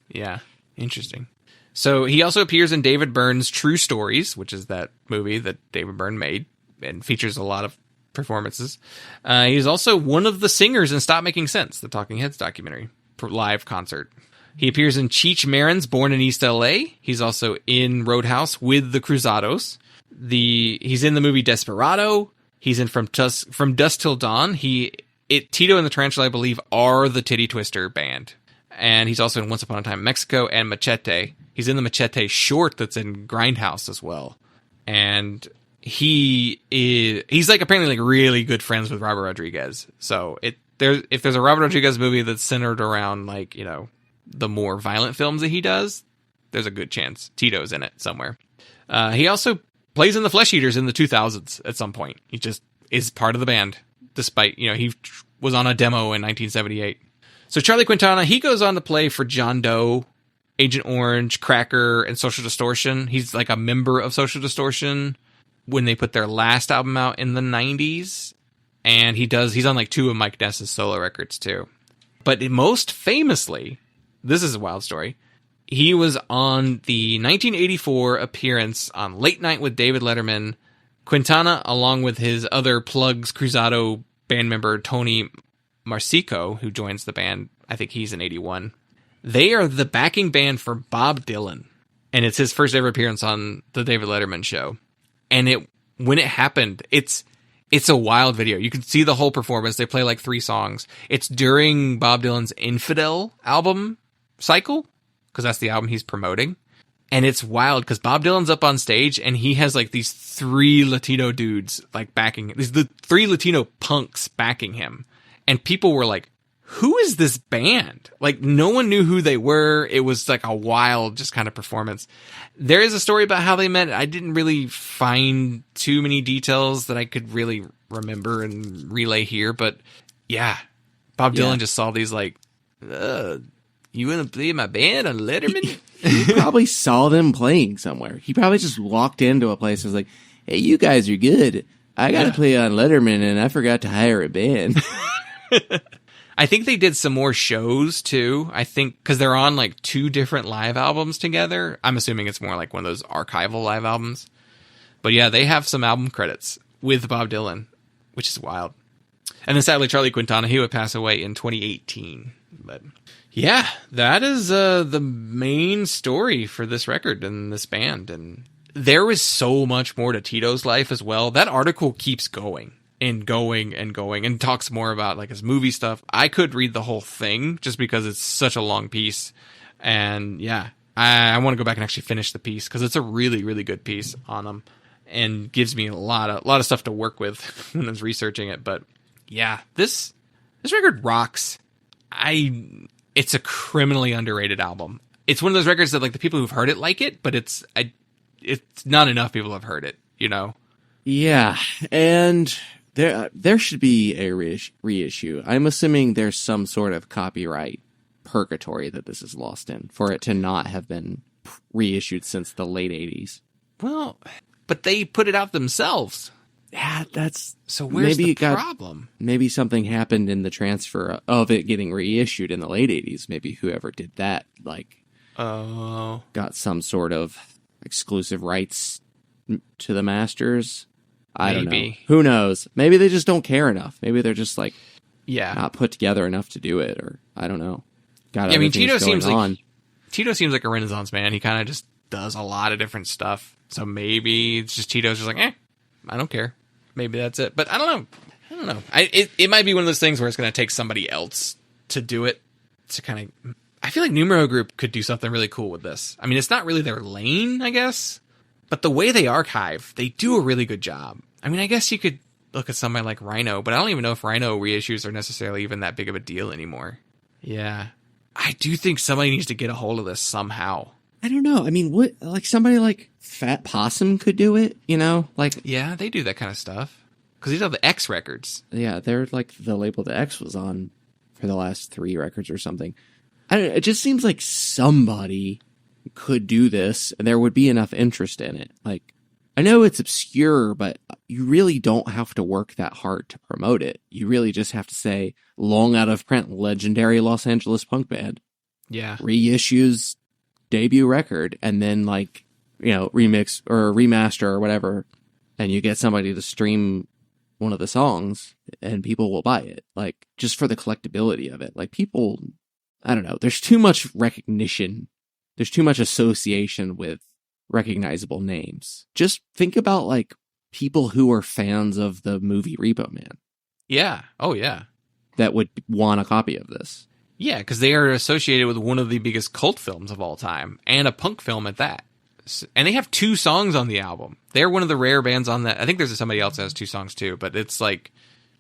Speaker 3: Yeah, interesting. So he also appears in David Byrne's True Stories, which is that movie that David Byrne made and features a lot of performances. He's also one of the singers in Stop Making Sense, the Talking Heads documentary live concert. He appears in Cheech Marin's Born in East LA. He's also in Roadhouse with the Cruzados. He's in the movie Desperado. He's in From Dusk Till Dawn. Tito and the Tarantula, I believe, are the Titty Twister band. And he's also in Once Upon a Time in Mexico and Machete. He's in the Machete short that's in Grindhouse as well. And he's apparently really good friends with Robert Rodriguez. So if there's a Robert Rodriguez movie that's centered around the more violent films that he does, there's a good chance Tito's in it somewhere. He also plays in the Flesh Eaters in the 2000s at some point. He just is part of the band, despite, he was on a demo in 1978. So Charlie Quintana, he goes on to play for John Doe, Agent Orange, Cracker, and Social Distortion. He's a member of Social Distortion when they put their last album out in the 90s. And he's on 2 of Mike Ness's solo records too. But most famously, this is a wild story, he was on the 1984 appearance on Late Night with David Letterman. Quintana, along with his other Plugz Cruzado band member Tony Marsico, who joins the band, I think he's in 81. They are the backing band for Bob Dylan. And it's his first ever appearance on the David Letterman show. And when it happened, it's a wild video. You can see the whole performance. They play 3 songs. It's during Bob Dylan's Infidel album cycle, because that's the album he's promoting. And it's wild because Bob Dylan's up on stage and he has these 3 Latino dudes backing him. The 3 Latino punks backing him. and people were like, who is this band? Like, no one knew who they were. It was like a wild, just kind of performance. There is a story about how they met. I didn't really find too many details that I could really remember and relay here, but yeah, Bob Dylan just saw these like, you want to play in my band on Letterman?
Speaker 4: He probably saw them playing somewhere. He probably just walked into a place and was like, hey, you guys are good. I got to play on Letterman, and I forgot to hire a band.
Speaker 3: I think they did some more shows too. I think because they're on like 2 different live albums together. I'm assuming it's more like one of those archival live albums. But yeah, they have some album credits with Bob Dylan, which is wild. And then sadly, Charlie Quintana, he would pass away in 2018. But yeah, that is the main story for this record and this band. And there is so much more to Tito's life as well. That article keeps going and going and going and talks more about like his movie stuff. I could read the whole thing just because it's such a long piece. And yeah, I want to go back and actually finish the piece because it's a really, really good piece on him and gives me a lot of stuff to work with when I was researching it. But yeah, this record rocks. It's a criminally underrated album. It's one of those records that like the people who've heard it like it, but it's not enough people have heard it, you know?
Speaker 4: Yeah, and there should be a reissue. I'm assuming there's some sort of copyright purgatory that this is lost in for it to not have been reissued since the late 80s.
Speaker 3: Well, but they put it out themselves.
Speaker 4: Yeah, that's...
Speaker 3: So where's the problem?
Speaker 4: Maybe something happened in the transfer of it getting reissued in the late 80s. Maybe whoever did that, like, got some sort of exclusive rights to the masters. I don't know. Who knows? Maybe they just don't care enough. Maybe they're just like, not put together enough to do it, or I don't know. I mean, Tito seems
Speaker 3: like a Renaissance man. He kind of just does a lot of different stuff. So maybe it's just Tito's just like, I don't care. Maybe that's it. But I don't know. It might be one of those things where it's going to take somebody else to do it. To kind of, I feel like Numero Group could do something really cool with this. I mean, it's not really their lane, I guess. But the way they archive, they do a really good job. I mean, I guess you could look at somebody like Rhino, but I don't even know if Rhino reissues are necessarily even that big of a deal anymore. Yeah. I do think somebody needs to get a hold of this somehow.
Speaker 4: I don't know. I mean, what, like somebody like Fat Possum could do it, you know? Like,
Speaker 3: yeah, they do that kind of stuff. Because these are the X records.
Speaker 4: Yeah, they're like the label the X was on for the last 3 records or something. I don't know, it just seems like somebody could do this and there would be enough interest in it. Like, I know it's obscure, but you really don't have to work that hard to promote it. You really just have to say, long out of print, legendary Los Angeles punk band.
Speaker 3: Yeah.
Speaker 4: Reissues debut record, and then like, you know, remix or remaster or whatever, and you get somebody to stream one of the songs and people will buy it. Like, just for the collectability of it. Like, people, I don't know, there's too much recognition. There's too much association with recognizable names. Just think about like people who are fans of the movie Repo Man.
Speaker 3: Yeah. Oh yeah.
Speaker 4: That would want a copy of this.
Speaker 3: Yeah, because they are associated with one of the biggest cult films of all time, and a punk film at that. And they have 2 songs on the album. They're one of the rare bands on that. I think there's somebody else that has 2 songs too, but it's like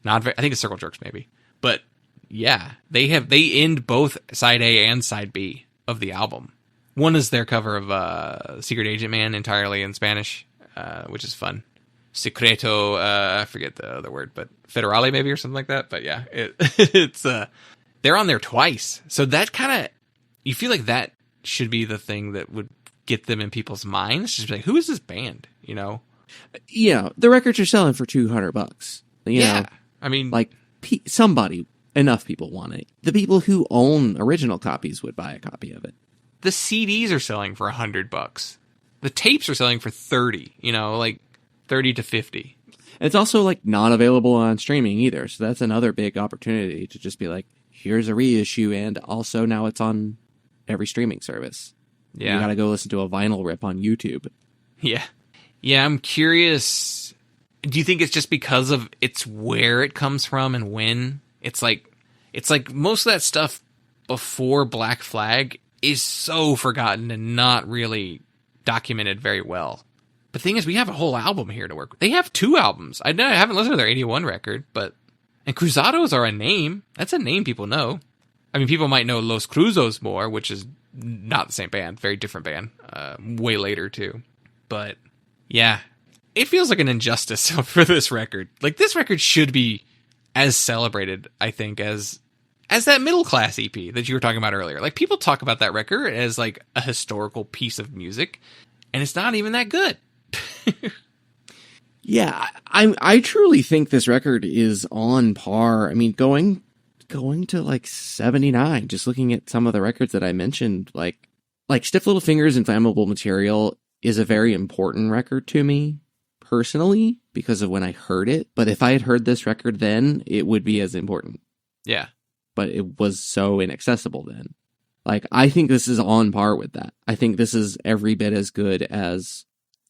Speaker 3: not very, I think it's Circle Jerks maybe. But yeah, they end both side A and side B of the album. One is their cover of Secret Agent Man entirely in Spanish, which is fun. Secreto, I forget the other word, but Federale maybe or something like that. But yeah, it's they're on there twice. So that kind of, you feel like that should be the thing that would get them in people's minds. Just be like, who is this band? You know?
Speaker 4: Yeah, the records are selling for $200. You know,
Speaker 3: I mean,
Speaker 4: like enough people want it. The people who own original copies would buy a copy of it.
Speaker 3: The CDs are selling for $100. The tapes are selling for $30. You know, like $30 to $50.
Speaker 4: It's also like not available on streaming either. So that's another big opportunity to just be like, here's a reissue, and also now it's on every streaming service.
Speaker 3: Yeah.
Speaker 4: You gotta go listen to a vinyl rip on YouTube.
Speaker 3: Yeah. Yeah, I'm curious. Do you think it's just because of it's where it comes from and when? It's like most of that stuff before Black Flag is so forgotten and not really documented very well. But the thing is, we have a whole album here to work with. They have 2 albums. I haven't listened to their 81 record, but And Cruzados are a name. That's a name people know. I mean, people might know Los Cruzos more, which is not the same band. Very different band. Way later, too. But, yeah. It feels like an injustice for this record. Like, this record should be as celebrated, I think, as that Middle Class EP that you were talking about earlier. Like, people talk about that record as, like, a historical piece of music, and it's not even that good.
Speaker 4: Yeah, I truly think this record is on par. I mean, going to like 79, just looking at some of the records that I mentioned, like Stiff Little Fingers and Flammable Material is a very important record to me personally because of when I heard it. But if I had heard this record then, it would be as important.
Speaker 3: Yeah.
Speaker 4: But it was so inaccessible then. Like, I think this is on par with that. I think this is every bit as good as,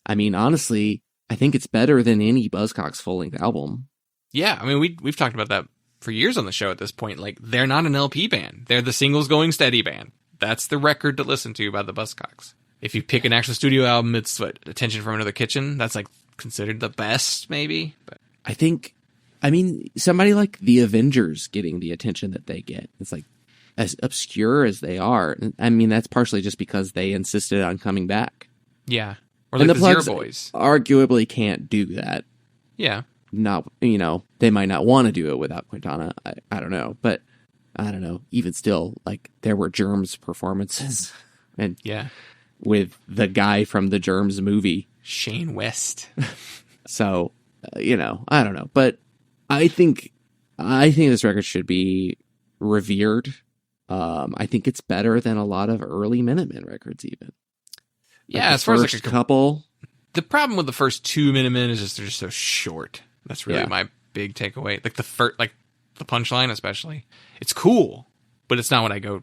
Speaker 4: I mean, honestly, I think it's better than any Buzzcocks full-length album.
Speaker 3: Yeah, I mean, we've talked about that for years on the show at this point. Like, they're not an LP band. They're the singles going steady band. That's the record to listen to by the Buzzcocks. If you pick an actual studio album, it's Attention from Another Kitchen. That's like considered the best, maybe. But
Speaker 4: I mean, somebody like the Avengers getting the attention that they get. It's like, as obscure as they are. I mean, that's partially just because they insisted on coming back.
Speaker 3: Yeah. Or like
Speaker 4: and
Speaker 3: the
Speaker 4: Plugz
Speaker 3: Zero Boys.
Speaker 4: Arguably can't do that.
Speaker 3: Yeah.
Speaker 4: Not, they might not want to do it without Quintana. I don't know. But I don't know. Even still, like, there were Germs performances. And
Speaker 3: yeah,
Speaker 4: with the guy from the Germs movie.
Speaker 3: Shane West.
Speaker 4: So, I don't know. But I think this record should be revered. I think it's better than a lot of early Minutemen records even.
Speaker 3: Yeah,
Speaker 4: like
Speaker 3: as far as like a
Speaker 4: couple.
Speaker 3: The problem with the first 2 Minutemen is just they're just so short. That's really
Speaker 4: Yeah.
Speaker 3: my big takeaway. Like the punchline especially. It's cool, but it's not what I go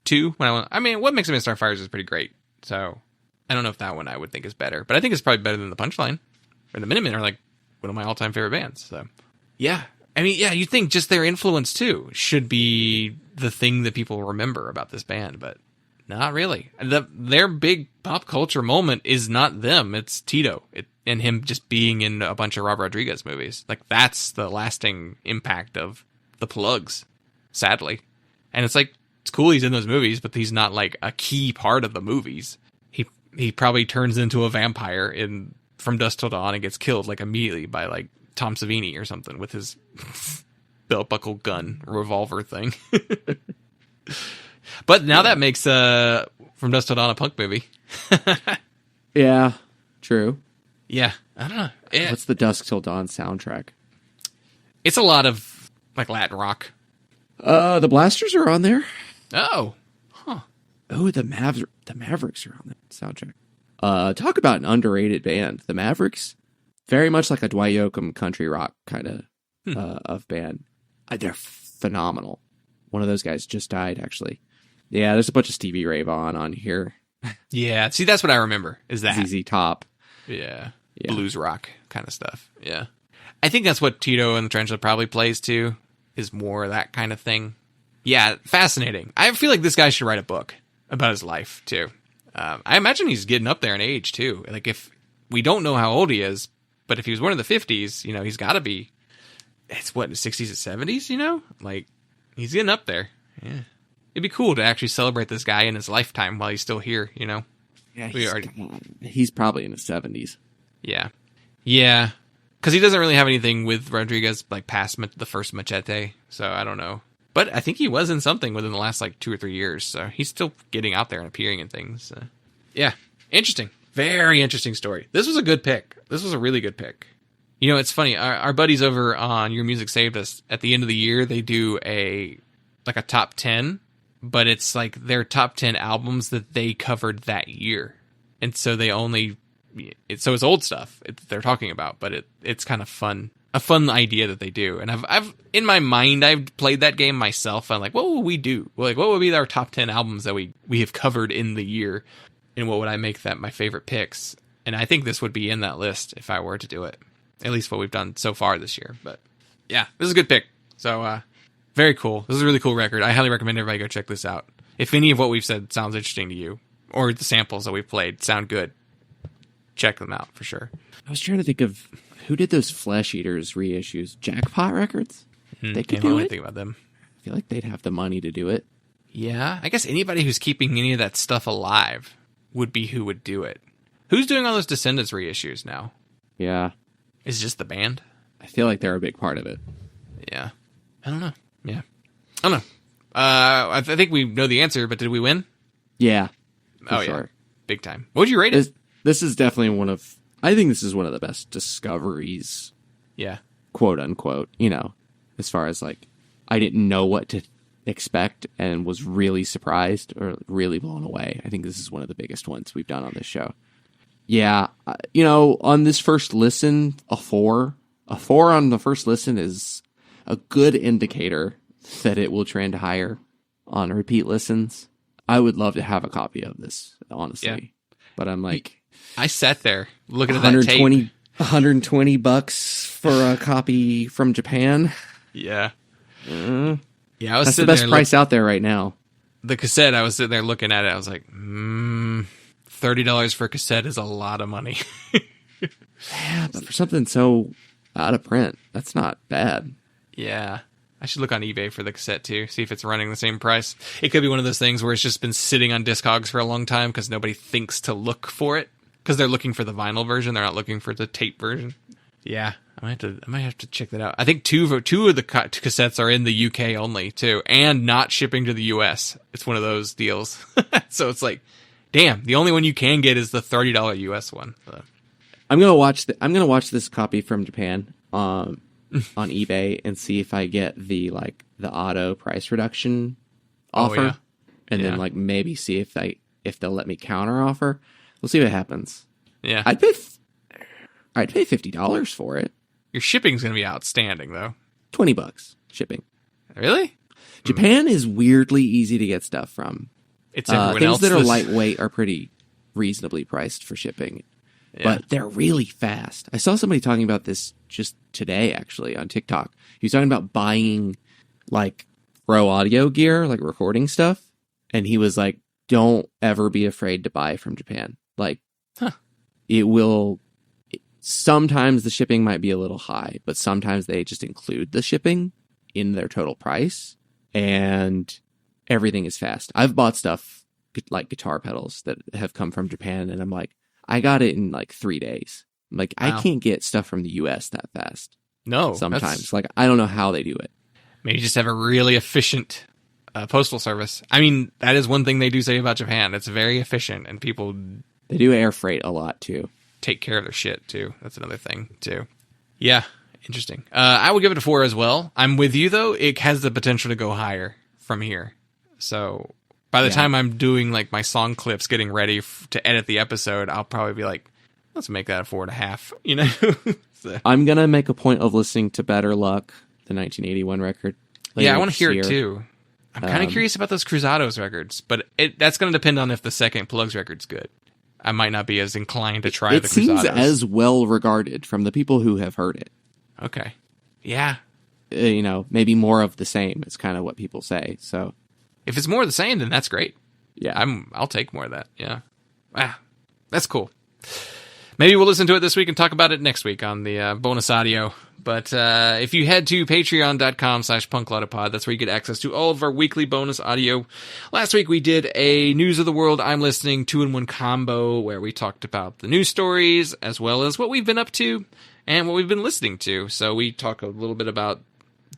Speaker 3: to when I want. I mean, What Makes a Man Starfires is pretty great. So I don't know if that one I would think is better, but I think it's probably better than the punchline. Or the Minutemen are like one of my all-time favorite bands. So yeah. I mean, yeah, you think just their influence too should be the thing that people remember about this band, but not really. Their big pop culture moment is not them; it's Tito and him just being in a bunch of Rob Rodriguez movies. Like, that's the lasting impact of the Plugz, sadly. And it's like, it's cool he's in those movies, but he's not like a key part of the movies. He probably turns into a vampire in From Dusk Till Dawn and gets killed like immediately by like Tom Savini or something with his belt buckle gun revolver thing. But now that makes From Dusk Till Dawn a punk movie.
Speaker 4: Yeah, true.
Speaker 3: Yeah, I don't know. Yeah.
Speaker 4: What's the Dusk Till Dawn soundtrack?
Speaker 3: It's a lot of like Latin rock.
Speaker 4: The Blasters are on there.
Speaker 3: Oh,
Speaker 4: Oh, the Mavericks are on that soundtrack. Talk about an underrated band. The Mavericks, very much like a Dwight Yoakam country rock kind of band. They're phenomenal. One of those guys just died, actually. Yeah, there's a bunch of Stevie Ray Vaughan on here.
Speaker 3: yeah. See, that's what I remember. Is that
Speaker 4: ZZ Top.
Speaker 3: Yeah.
Speaker 4: Yeah.
Speaker 3: Blues rock kind of stuff. Yeah. I think that's what Tito and the Tarantula probably plays to, is more that kind of thing. Yeah, fascinating. I feel like this guy should write a book about his life, too. I imagine he's getting up there in age, too. Like, if we don't know how old he is, but if he was one of the 50s, he's got to be, it's what, in the 60s and 70s, Like, he's getting up there. Yeah. It'd be cool to actually celebrate this guy in his lifetime while he's still here,
Speaker 4: Yeah,
Speaker 3: We
Speaker 4: he's probably in his 70s.
Speaker 3: Yeah. Yeah. Because he doesn't really have anything with Rodriguez, like, past the first Machete, so I don't know. But I think he was in something within the last, 2 or 3 years, so he's still getting out there and appearing in things. Yeah. Interesting. Very interesting story. This was a good pick. This was a really good pick. It's funny. Our buddies over on Your Music Saved Us, at the end of the year, they do a top 10, but it's like their top 10 albums that they covered that year. And so it's old stuff they're talking about, but it's kind of fun. A fun idea that they do. And I've in my mind, I've played that game myself. I'm like, what will we do? Like, what would be our top 10 albums that we have covered in the year? And what would I make that my favorite picks? And I think this would be in that list if I were to do it. At least what we've done so far this year. But yeah, this is a good pick. So very cool. This is a really cool record. I highly recommend everybody go check this out. If any of what we've said sounds interesting to you, or the samples that we've played sound good, check them out for sure.
Speaker 4: I was trying to think of who did those Flesh Eaters reissues. Jackpot Records? They could
Speaker 3: I
Speaker 4: do
Speaker 3: don't
Speaker 4: it.
Speaker 3: think about them.
Speaker 4: I feel like they'd have the money to do it.
Speaker 3: Yeah, I guess anybody who's keeping any of that stuff alive would be who would do it. Who's doing all those Descendants reissues now?
Speaker 4: Yeah.
Speaker 3: Is it just the band?
Speaker 4: I feel like they're a big part of it.
Speaker 3: Yeah. I don't know. Yeah. I don't know. I think we know the answer, but did we win?
Speaker 4: Yeah.
Speaker 3: Oh,
Speaker 4: sure.
Speaker 3: yeah. Big time. What would you rate it?
Speaker 4: This is definitely I think this is one of the best discoveries,
Speaker 3: Yeah.
Speaker 4: quote unquote, as far as like, I didn't know what to expect and was really surprised or really blown away. I think this is one of the biggest ones we've done on this show. Yeah. On this first listen, a 4 on the first listen is a good indicator that it will trend higher on repeat listens. I would love to have a copy of this, honestly.
Speaker 3: Yeah.
Speaker 4: But I'm like,
Speaker 3: I sat there looking at that tape.
Speaker 4: $120 for a copy from Japan.
Speaker 3: Yeah. Yeah, I was
Speaker 4: That's the
Speaker 3: sitting
Speaker 4: best
Speaker 3: there
Speaker 4: price out there right now.
Speaker 3: The cassette, I was sitting there looking at it. I was like, $30 for a cassette is a lot of money.
Speaker 4: Yeah, but for something so out of print, that's not bad.
Speaker 3: Yeah. I should look on eBay for the cassette too, see if it's running the same price. It could be one of those things where it's just been sitting on Discogs for a long time because nobody thinks to look for it because they're looking for the vinyl version. They're not looking for the tape version. Yeah, I might have to check that out. I think two of the cassettes are in the UK only too, and not shipping to the US. It's one of those deals. So it's like, damn, the only one you can get is the $30 US one.
Speaker 4: I'm gonna watch this copy from Japan on eBay and see if I get the auto price reduction offer,
Speaker 3: yeah.
Speaker 4: and then maybe see if they'll let me counter offer. We'll see what happens.
Speaker 3: Yeah,
Speaker 4: I'd pay $50 for it.
Speaker 3: Your shipping's gonna be outstanding though.
Speaker 4: $20 shipping.
Speaker 3: Really?
Speaker 4: Japan is weirdly easy to get stuff from.
Speaker 3: It's everyone
Speaker 4: things
Speaker 3: else
Speaker 4: that are lightweight are pretty reasonably priced for shipping.
Speaker 3: Yeah.
Speaker 4: But they're really fast. I saw somebody talking about this just today, actually, on TikTok. He was talking about buying, pro audio gear, recording stuff. And he was like, don't ever be afraid to buy from Japan. It will... Sometimes the shipping might be a little high, but sometimes they just include the shipping in their total price. And everything is fast. I've bought stuff, like guitar pedals, that have come from Japan, and I'm like, I got it in 3 days.
Speaker 3: Wow.
Speaker 4: I can't get stuff from the US that fast.
Speaker 3: No.
Speaker 4: Sometimes. I don't know how they do it.
Speaker 3: Maybe just have a really efficient postal service. I mean, that is one thing they do say about Japan. It's very efficient, and people
Speaker 4: They do air freight a lot, too.
Speaker 3: take care of their shit, too. That's another thing, too. Yeah, interesting. I would give it a 4 as well. I'm with you, though. It has the potential to go higher from here. So... by the time I'm doing my song clips, getting ready to edit the episode, I'll probably be like, let's make that a 4.5, So.
Speaker 4: I'm going to make a point of listening to Better Luck, the 1981 record.
Speaker 3: Yeah, I want to hear it too. I'm kind of curious about those Cruzados records, but that's going to depend on if the second Plugz record's good. I might not be as inclined to try the Cruzados. It
Speaker 4: seems as well regarded from the people who have heard it.
Speaker 3: Okay. Yeah.
Speaker 4: Maybe more of the same is kind of what people say, so...
Speaker 3: If it's more of the same, then that's great.
Speaker 4: Yeah.
Speaker 3: I'll take more of that. Yeah. That's cool. Maybe we'll listen to it this week and talk about it next week on the bonus audio. But if you head to patreon.com/punklaudapod, that's where you get access to all of our weekly bonus audio. Last week we did a News of the World I'm Listening 2-in-1 combo where we talked about the news stories as well as what we've been up to and what we've been listening to. So we talk a little bit about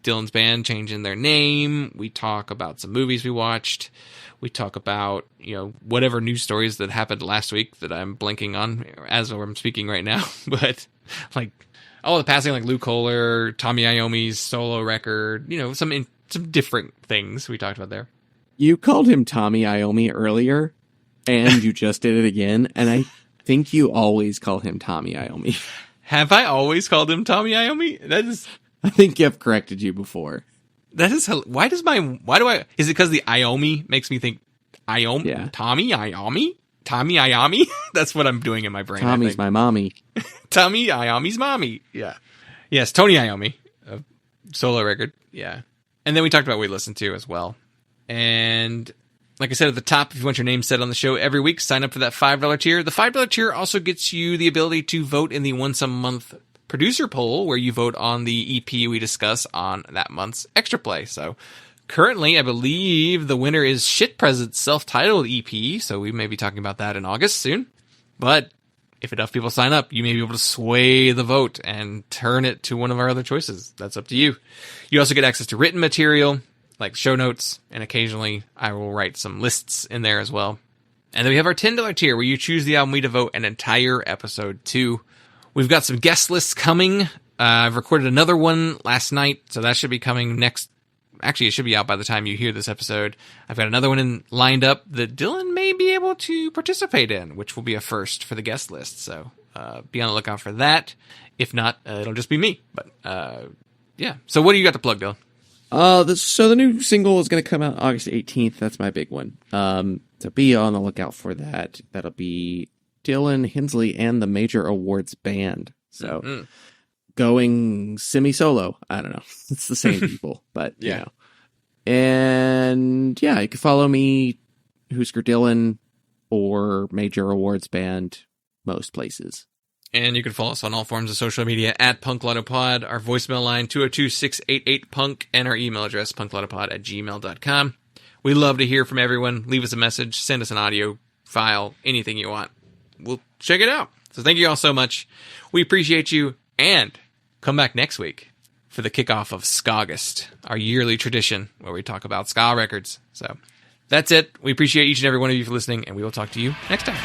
Speaker 3: Dylan's band changing their name. We talk about some movies we watched. We talk about, whatever news stories that happened last week that I'm blanking on as I'm speaking right now. But all the passing, Lou Kohler, Tommy Iommi's solo record, some different things we talked about there.
Speaker 4: You called him Tommy Iommi earlier, and you just did it again. And I think you always call him Tommy Iommi.
Speaker 3: Have I always called him Tommy Iommi? That is...
Speaker 4: I think I've corrected you before.
Speaker 3: That is... is it because the Iommi makes me think Iommi?
Speaker 4: Yeah.
Speaker 3: Tommy Iommi? Tommy Iommi? That's what I'm doing in my brain.
Speaker 4: Tommy's my mommy.
Speaker 3: Tommy Iommi's mommy. Yeah. Yes, Tony Iommi. Solo record. Yeah. And then we talked about what we listened to as well. And like I said at the top, if you want your name said on the show every week, sign up for that $5 tier. The $5 tier also gets you the ability to vote in the once a month producer poll where you vote on the EP we discuss on that month's Extra Play. So currently, I believe the winner is Shit Present's self-titled EP, so we may be talking about that in August soon. But if enough people sign up, you may be able to sway the vote and turn it to one of our other choices. That's up to you. You also get access to written material, like show notes, and occasionally I will write some lists in there as well. And then we have our $10 tier, where you choose the album we devote an entire episode to. We've got some guest lists coming. I've recorded another one last night, so that should be coming next. Actually, it should be out by the time you hear this episode. I've got another one lined up that Dylan may be able to participate in, which will be a first for the guest list. So be on the lookout for that. If not, it'll just be me. But yeah. So what do you got to plug, Dylan?
Speaker 4: So the new single is going to come out August 18th. That's my big one. So be on the lookout for that. That'll be Dylan, Hensley, and the Major Awards Band. So going semi-solo. I don't know. It's the same people, but you know. And yeah, you can follow me, Husker Dylan, or Major Awards Band, most places.
Speaker 3: And you can follow us on all forms of social media at PunkLottoPod, our voicemail line 202-688-PUNK, and our email address punklotopod@gmail.com. We love to hear from everyone. Leave us a message, send us an audio file, anything you want. We'll check it out. So thank you all so much. We appreciate you, and come back next week for the kickoff of Skagust, our yearly tradition where we talk about ska records. So that's it. We appreciate each and every one of you for listening, and we will talk to you next time.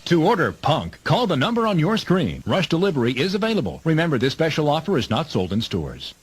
Speaker 6: To order Punk, call the number on your screen. Rush delivery is available. Remember, this special offer is not sold in stores.